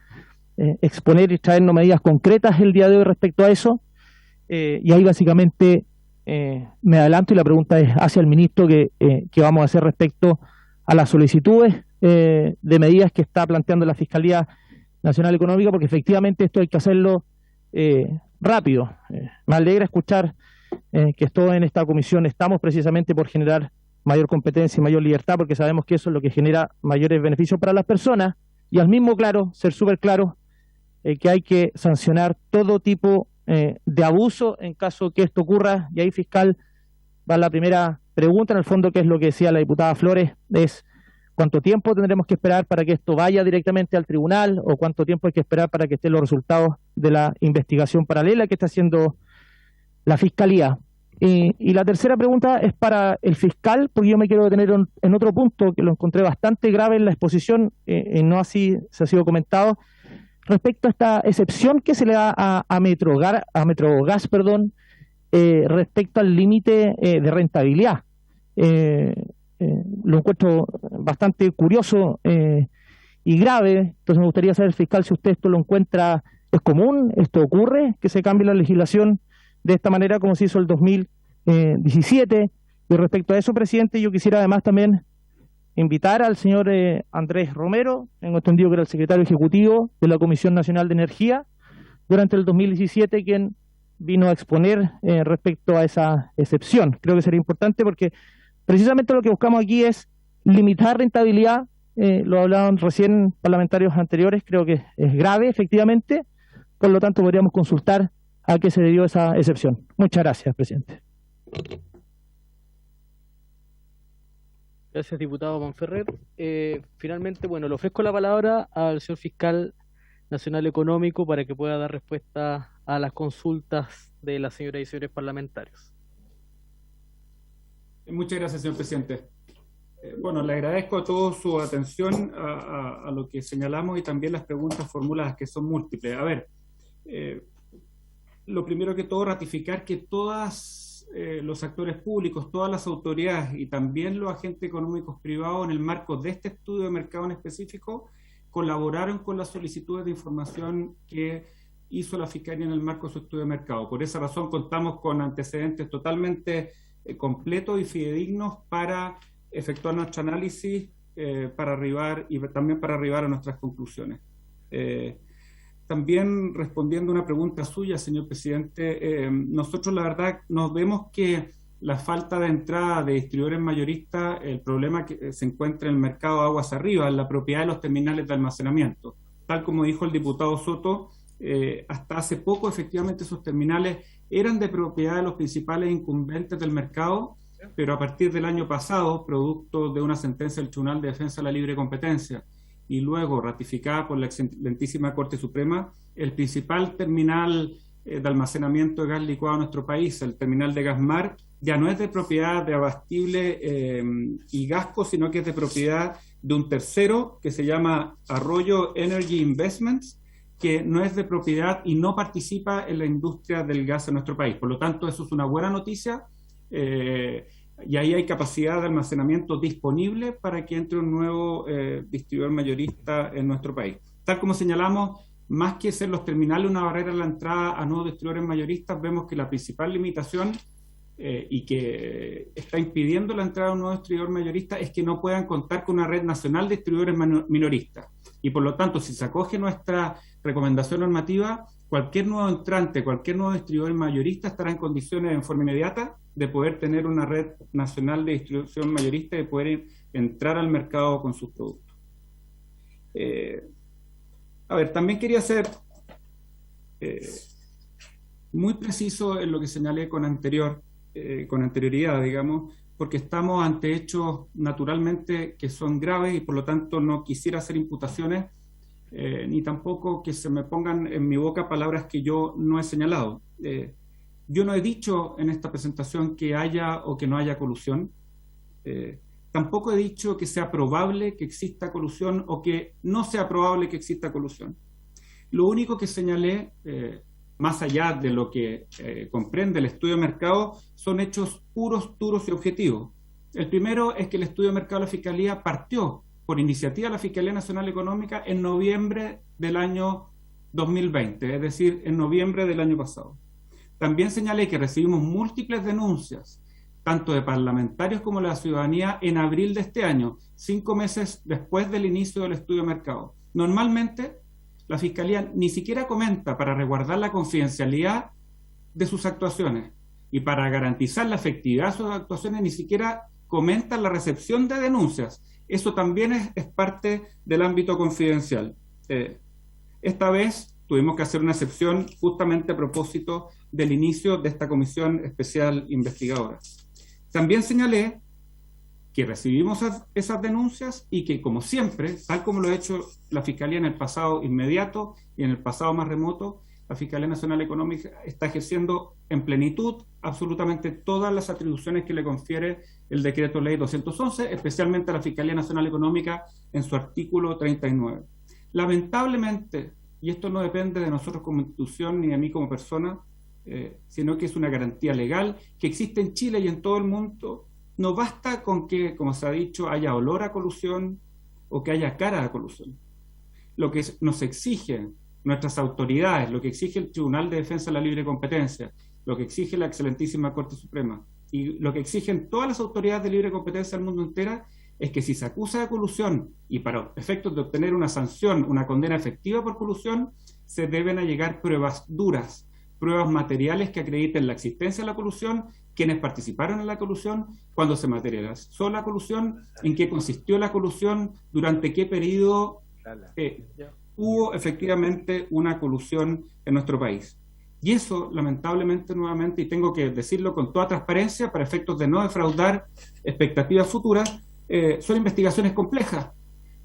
Speaker 10: exponer y traernos medidas concretas el día de hoy respecto a eso. y ahí básicamente me adelanto y la pregunta es hacia el ministro que vamos a hacer respecto a las solicitudes de medidas que está planteando la Fiscalía Nacional Económica, porque efectivamente esto hay que hacerlo rápido. Me alegra escuchar que todos en esta comisión estamos precisamente por generar mayor competencia y mayor libertad, porque sabemos que eso es lo que genera mayores beneficios para las personas, y al mismo ser súper claro que hay que sancionar todo tipo de abuso en caso que esto ocurra. Y ahí, fiscal, va la primera pregunta, en el fondo, que es lo que decía la diputada Flores, es cuánto tiempo tendremos que esperar para que esto vaya directamente al tribunal, o cuánto tiempo hay que esperar para que estén los resultados de la investigación paralela que está haciendo la Fiscalía. Y la tercera pregunta es para el fiscal, porque yo me quiero detener en otro punto que lo encontré bastante grave en la exposición, no así se ha sido comentado, respecto a esta excepción que se le da a Metrogas, respecto al límite de rentabilidad. Lo encuentro bastante curioso y grave. Entonces me gustaría saber, fiscal, si usted esto lo encuentra, ¿es común? ¿Esto ocurre? ¿Que se cambie la legislación de esta manera como se hizo el 2017? Y respecto a eso, presidente, yo quisiera además también invitar al señor Andrés Romero, tengo entendido que era el secretario ejecutivo de la Comisión Nacional de Energía durante el 2017, quien vino a exponer respecto a esa excepción. Creo que sería importante porque precisamente lo que buscamos aquí es limitar rentabilidad, lo hablaban recién parlamentarios anteriores, creo que es grave efectivamente, por lo tanto podríamos consultar a qué se debió esa excepción. Muchas gracias, presidente.
Speaker 1: Gracias, diputado Monferrer. Finalmente, bueno, le ofrezco la palabra al señor fiscal nacional económico para que pueda dar respuesta a las consultas de las señoras y señores parlamentarios.
Speaker 6: Muchas gracias, señor presidente. Bueno, le agradezco a todos su atención a lo que señalamos y también las preguntas formuladas, que son múltiples. A ver, lo primero que todo, ratificar que todos los actores públicos, todas las autoridades y también los agentes económicos privados, en el marco de este estudio de mercado en específico, colaboraron con las solicitudes de información que hizo la Fiscalía en el marco de su estudio de mercado. Por esa razón contamos con antecedentes totalmente completos y fidedignos para efectuar nuestro análisis para arribar y también para arribar a nuestras conclusiones. También respondiendo a una pregunta suya, señor presidente, nosotros la verdad nos vemos que la falta de entrada de distribuidores mayoristas, el problema que se encuentra en el mercado de aguas arriba, en la propiedad de los terminales de almacenamiento. Tal como dijo el diputado Soto, hasta hace poco efectivamente esos terminales eran de propiedad de los principales incumbentes del mercado, pero a partir del año pasado, producto de una sentencia del Tribunal de Defensa de la Libre Competencia, y luego ratificada por la excelentísima Corte Suprema, el principal terminal de almacenamiento de gas licuado en nuestro país, el terminal de Gasmar, ya no es de propiedad de Abastible y Gasco, sino que es de propiedad de un tercero que se llama Arroyo Energy Investments, que no es de propiedad y no participa en la industria del gas en nuestro país. Por lo tanto, eso es una buena noticia. Y ahí hay capacidad de almacenamiento disponible para que entre un nuevo distribuidor mayorista en nuestro país. Tal como señalamos, más que ser los terminales una barrera a la entrada a nuevos distribuidores mayoristas, vemos que la principal limitación y que está impidiendo la entrada a un nuevo distribuidor mayorista es que no puedan contar con una red nacional de distribuidores minoristas. Y por lo tanto, si se acoge nuestra recomendación normativa, cualquier nuevo entrante, cualquier nuevo distribuidor mayorista estará en condiciones en forma inmediata de poder tener una red nacional de distribución mayorista y de poder entrar al mercado con sus productos. A ver, también quería ser muy preciso en lo que señalé con anterioridad, digamos, porque estamos ante hechos naturalmente que son graves y por lo tanto no quisiera hacer imputaciones ni tampoco que se me pongan en mi boca palabras que yo no he señalado. Yo no he dicho en esta presentación que haya o que no haya colusión. Tampoco he dicho que sea probable que exista colusión o que no sea probable que exista colusión. Lo único que señalé, más allá de lo que comprende el estudio de mercado, son hechos puros, duros y objetivos. El primero es que el estudio de mercado de la Fiscalía partió por iniciativa de la Fiscalía Nacional Económica en noviembre del año 2020, es decir, en noviembre del año pasado. también señalé que recibimos múltiples denuncias, tanto de parlamentarios como de la ciudadanía, en abril de este año, 5 meses después del inicio del estudio de mercado. Normalmente, la Fiscalía ni siquiera comenta, para resguardar la confidencialidad de sus actuaciones y para garantizar la efectividad de sus actuaciones, ni siquiera comenta la recepción de denuncias. Eso también es parte del ámbito confidencial. Esta vez tuvimos que hacer una excepción justamente a propósito del inicio de esta comisión especial investigadora. También señalé que recibimos esas denuncias y que, como siempre, tal como lo ha hecho la Fiscalía en el pasado inmediato y en el pasado más remoto, la Fiscalía Nacional Económica está ejerciendo en plenitud absolutamente todas las atribuciones que le confiere el Decreto Ley 211, especialmente a la Fiscalía Nacional Económica en su artículo 39. Lamentablemente, y esto no depende de nosotros como institución ni de mí como persona, sino que es una garantía legal que existe en Chile y en todo el mundo. No basta con que, como se ha dicho, haya olor a colusión o que haya cara a colusión. Lo que nos exigen nuestras autoridades, lo que exige el Tribunal de Defensa de la Libre Competencia, lo que exige la excelentísima Corte Suprema y lo que exigen todas las autoridades de libre competencia del mundo entero, es que si se acusa de colusión y para efectos de obtener una sanción, una condena efectiva por colusión, se deben allegar pruebas duras, pruebas materiales que acrediten la existencia de la colusión, quienes participaron en la colusión, cuándo se materializó la colusión, en qué consistió la colusión, durante qué periodo hubo efectivamente una colusión en nuestro país. Y eso, lamentablemente, nuevamente, y tengo que decirlo con toda transparencia, para efectos de no defraudar expectativas futuras, son investigaciones complejas,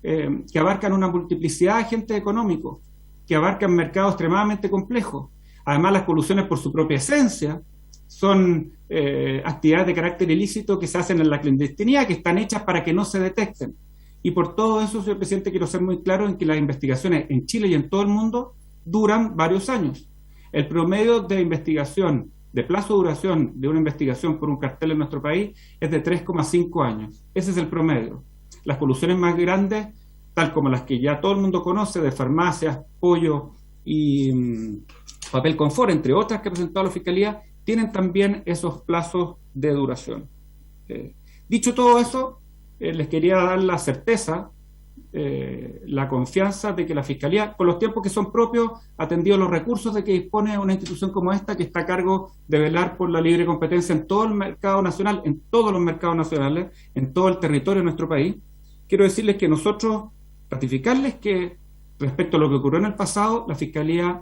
Speaker 6: que abarcan una multiplicidad de agentes económicos, que abarcan mercados extremadamente complejos. Además, las colusiones, por su propia esencia, son actividades de carácter ilícito que se hacen en la clandestinidad, que están hechas para que no se detecten. Y por todo eso, señor presidente, quiero ser muy claro en que las investigaciones en Chile y en todo el mundo duran varios años. El promedio de investigación, de plazo de duración de una investigación por un cartel en nuestro país es de 3,5 años. Ese es el promedio. Las colusiones más grandes, tal como las que ya todo el mundo conoce, de farmacias, pollo y papel confort, entre otras que ha presentado la Fiscalía, tienen también esos plazos de duración. Dicho todo eso, les quería dar la certeza, la confianza de que la Fiscalía, con los tiempos que son propios, ha atendido los recursos de que dispone una institución como esta, que está a cargo de velar por la libre competencia en todo el mercado nacional, en todos los mercados nacionales, en todo el territorio de nuestro país. Quiero decirles que nosotros, ratificarles que respecto a lo que ocurrió en el pasado, la Fiscalía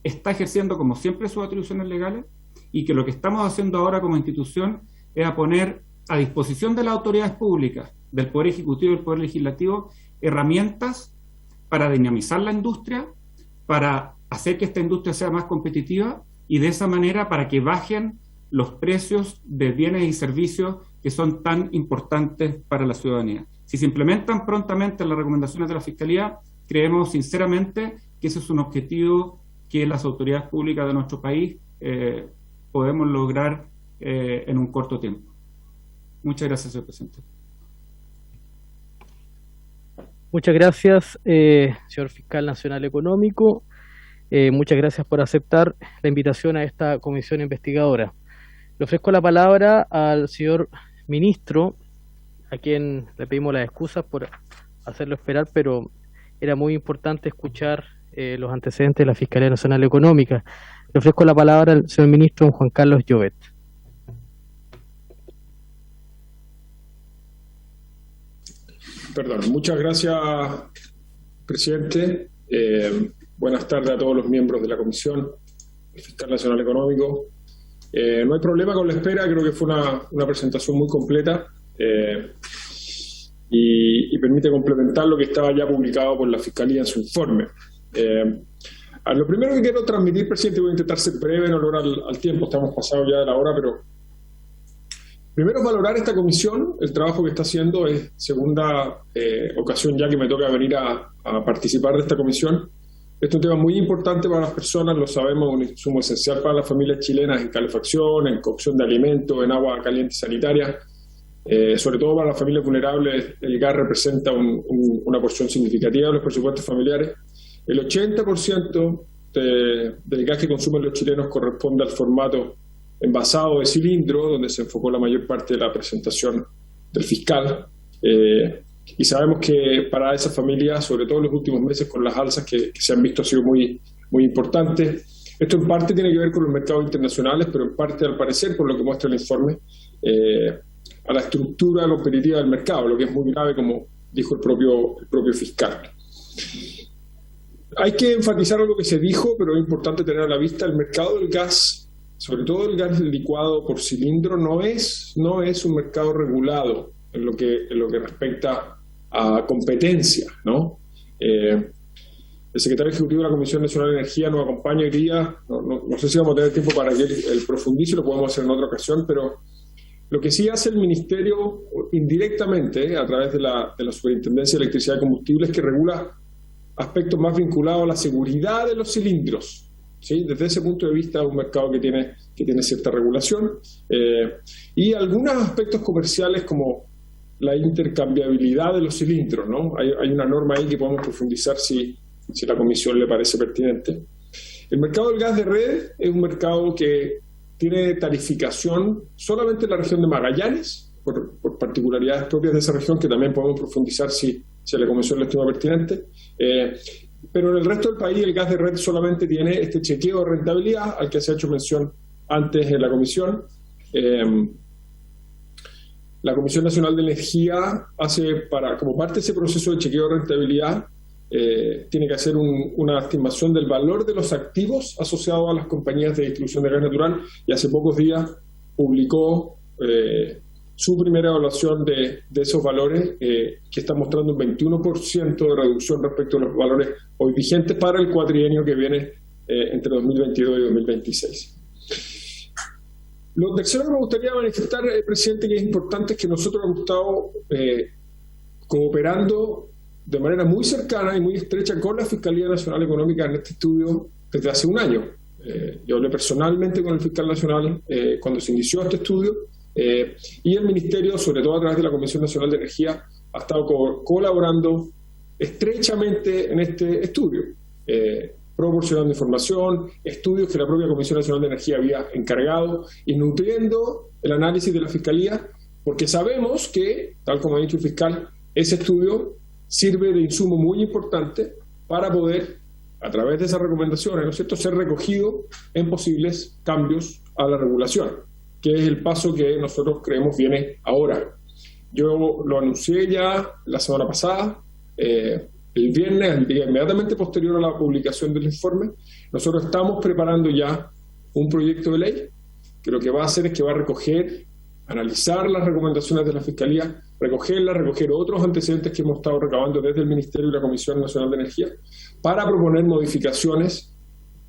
Speaker 6: está ejerciendo como siempre sus atribuciones legales y que lo que estamos haciendo ahora como institución es a poner a disposición de las autoridades públicas, del Poder Ejecutivo y del Poder Legislativo, herramientas para dinamizar la industria, para hacer que esta industria sea más competitiva y de esa manera para que bajen los precios de bienes y servicios que son tan importantes para la ciudadanía. Si se implementan prontamente las recomendaciones de la Fiscalía, creemos sinceramente que ese es un objetivo que las autoridades públicas de nuestro país podemos lograr en un corto tiempo. Muchas gracias, señor presidente.
Speaker 1: Muchas gracias, señor Fiscal Nacional Económico. Muchas gracias por aceptar la invitación a esta comisión investigadora. Le ofrezco la palabra al señor ministro, a quien le pedimos las excusas por hacerlo esperar, pero era muy importante escuchar los antecedentes de la Fiscalía Nacional Económica. Le ofrezco la palabra al señor ministro Juan Carlos Llobet.
Speaker 11: Perdón, muchas gracias, presidente. Buenas tardes a todos los miembros de la Comisión, el Fiscal Nacional Económico. No hay problema con la espera, creo que fue una presentación muy completa y permite complementar lo que estaba ya publicado por la Fiscalía en su informe. Lo primero que quiero transmitir, presidente, voy a intentar ser breve en honor al tiempo, estamos pasados ya de la hora, pero primero valorar esta comisión, el trabajo que está haciendo. Es segunda ocasión ya que me toca venir a participar de esta comisión. Este es un tema muy importante para las personas, lo sabemos, un insumo esencial para las familias chilenas en calefacción, en cocción de alimentos, en agua caliente y sanitaria. Sobre todo para las familias vulnerables, el gas representa una porción significativa de los presupuestos familiares. El 80% del gas que consumen los chilenos corresponde al formato envasado de cilindro, donde se enfocó la mayor parte de la presentación del fiscal. Y sabemos que para esas familias, sobre todo en los últimos meses, con las alzas que se han visto, ha sido muy, muy importante. Esto en parte tiene que ver con los mercados internacionales, pero en parte, al parecer, por lo que muestra el informe, a la estructura competitiva del mercado, lo que es muy grave, como dijo el propio fiscal. Hay que enfatizar algo que se dijo, pero es importante tener a la vista: el mercado del gas, sobre todo el gas licuado por cilindro, no es un mercado regulado en lo que respecta a competencia, ¿no? El secretario ejecutivo de la Comisión Nacional de Energía nos acompaña hoy día. No sé si vamos a tener tiempo para que él profundice, lo podemos hacer en otra ocasión, pero lo que sí hace el Ministerio indirectamente, a través de la Superintendencia de Electricidad y Combustibles, es que regula aspectos más vinculados a la seguridad de los cilindros, ¿sí? Desde ese punto de vista es un mercado que tiene cierta regulación, y algunos aspectos comerciales como la intercambiabilidad de los cilindros, ¿no? Hay una norma ahí que podemos profundizar si la Comisión le parece pertinente. El mercado del gas de red es un mercado que tiene tarificación solamente en la región de Magallanes, por particularidades propias de esa región, que también podemos profundizar si a la Comisión le estima pertinente. Pero en el resto del país el gas de red solamente tiene este chequeo de rentabilidad al que se ha hecho mención antes en la Comisión. La Comisión Nacional de Energía como parte de ese proceso de chequeo de rentabilidad, tiene que hacer una estimación del valor de los activos asociados a las compañías de distribución de gas natural, y hace pocos días publicó su primera evaluación de esos valores, que está mostrando un 21% de reducción respecto a los valores hoy vigentes para el cuatrienio que viene entre 2022 y 2026. Lo tercero que me gustaría manifestar, presidente, que es importante, es que nosotros hemos estado cooperando de manera muy cercana y muy estrecha con la Fiscalía Nacional Económica en este estudio desde hace un año. Yo hablé personalmente con el fiscal nacional cuando se inició este estudio, y el Ministerio, sobre todo a través de la Comisión Nacional de Energía, ha estado colaborando estrechamente en este estudio, proporcionando información, estudios que la propia Comisión Nacional de Energía había encargado, y nutriendo el análisis de la Fiscalía, porque sabemos que, tal como ha dicho el fiscal, ese estudio sirve de insumo muy importante para poder, a través de esas recomendaciones, ¿no es cierto?, ser recogido en posibles cambios a la regulación, que es el paso que nosotros creemos viene ahora. Yo lo anuncié ya la semana pasada, el viernes, el día inmediatamente posterior a la publicación del informe. Nosotros estamos preparando ya un proyecto de ley que lo que va a hacer es que va a analizar las recomendaciones de la Fiscalía, recoger otros antecedentes que hemos estado recabando desde el Ministerio y la Comisión Nacional de Energía, para proponer modificaciones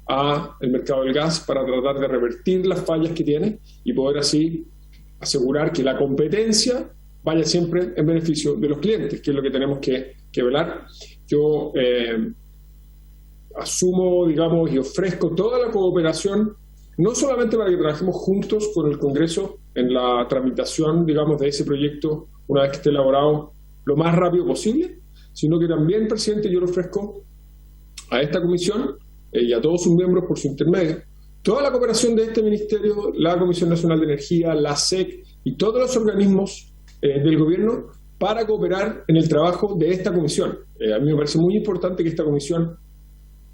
Speaker 11: al mercado del gas, para tratar de revertir las fallas que tiene y poder así asegurar que la competencia vaya siempre en beneficio de los clientes, que es lo que tenemos que velar. Yo asumo, digamos, y ofrezco toda la cooperación, no solamente para que trabajemos juntos con el Congreso en la tramitación, digamos, de ese proyecto una vez que esté elaborado lo más rápido posible, sino que también, presidente, yo le ofrezco a esta comisión y a todos sus miembros por su intermedio toda la cooperación de este Ministerio, la Comisión Nacional de Energía, la SEC y todos los organismos del gobierno para cooperar en el trabajo de esta comisión. A mí me parece muy importante que esta comisión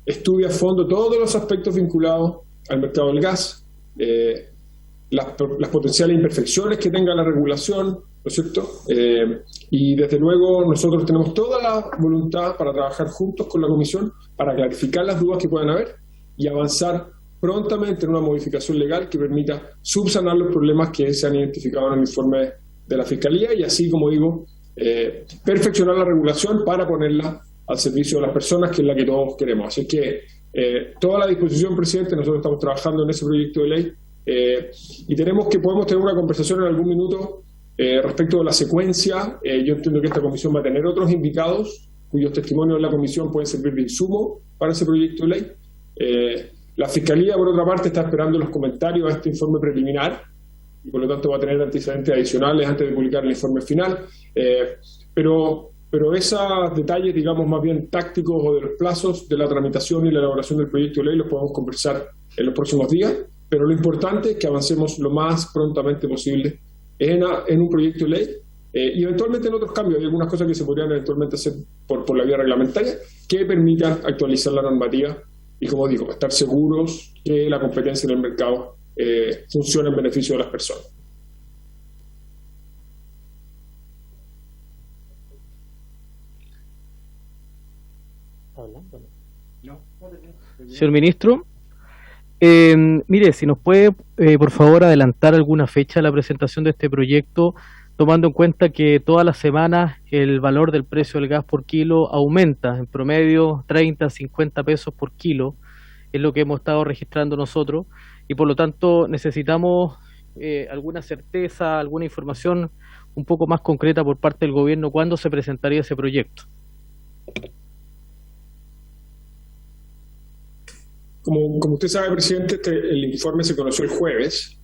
Speaker 11: estudie a fondo todos los aspectos vinculados al mercado del gas, las potenciales imperfecciones que tenga la regulación, ¿no es cierto? Y desde luego nosotros tenemos toda la voluntad para trabajar juntos con la comisión para clarificar las dudas que puedan haber y avanzar prontamente en una modificación legal que permita subsanar los problemas que se han identificado en el informe de la Fiscalía y así, como digo, perfeccionar la regulación para ponerla al servicio de las personas, que es la que todos queremos. Así que toda la disposición, presidente. Nosotros estamos trabajando en ese proyecto de ley y podemos tener una conversación en algún minuto respecto de la secuencia. Yo entiendo que esta comisión va a tener otros invitados cuyos testimonios en la comisión pueden servir de insumo para ese proyecto de ley. La Fiscalía, por otra parte, está esperando los comentarios a este informe preliminar y por lo tanto va a tener antecedentes adicionales antes de publicar el informe final. Pero pero esos detalles, digamos, más bien tácticos o de los plazos de la tramitación y la elaboración del proyecto de ley los podemos conversar en los próximos días, pero lo importante es que avancemos lo más prontamente posible en un proyecto de ley y eventualmente en otros cambios. Hay algunas cosas que se podrían eventualmente hacer por la vía reglamentaria que permitan actualizar la normativa y, como digo, estar seguros que la competencia en el mercado funciona en beneficio de las personas.
Speaker 1: Señor ministro, mire, si nos puede, por favor, adelantar alguna fecha de la presentación de este proyecto, tomando en cuenta que todas las semanas el valor del precio del gas por kilo aumenta, en promedio 30, 50 pesos por kilo, es lo que hemos estado registrando nosotros, y por lo tanto necesitamos alguna certeza, alguna información un poco más concreta por parte del gobierno, ¿cuándo se presentaría ese proyecto?
Speaker 11: Como usted sabe, presidente, el informe se conoció el jueves.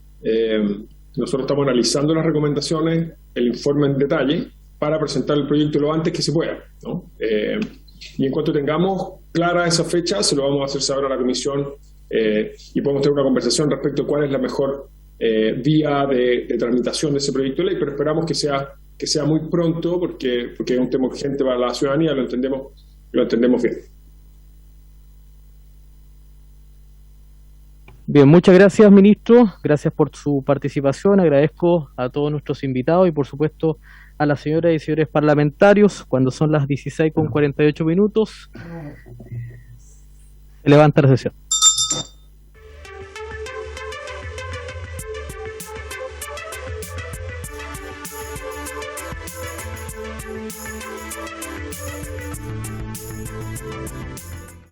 Speaker 11: Nosotros estamos analizando las recomendaciones, el informe en detalle, para presentar el proyecto lo antes que se pueda, ¿no? Y en cuanto tengamos clara esa fecha, se lo vamos a hacer saber a la comisión y podemos tener una conversación respecto a cuál es la mejor vía de tramitación de ese proyecto de ley, pero esperamos que sea muy pronto porque es un tema urgente para la ciudadanía, lo entendemos bien.
Speaker 1: Bien, muchas gracias, ministro. Gracias por su participación. Agradezco a todos nuestros invitados y, por supuesto, a las señoras y señores parlamentarios. Cuando son las 16:48, se levanta la sesión.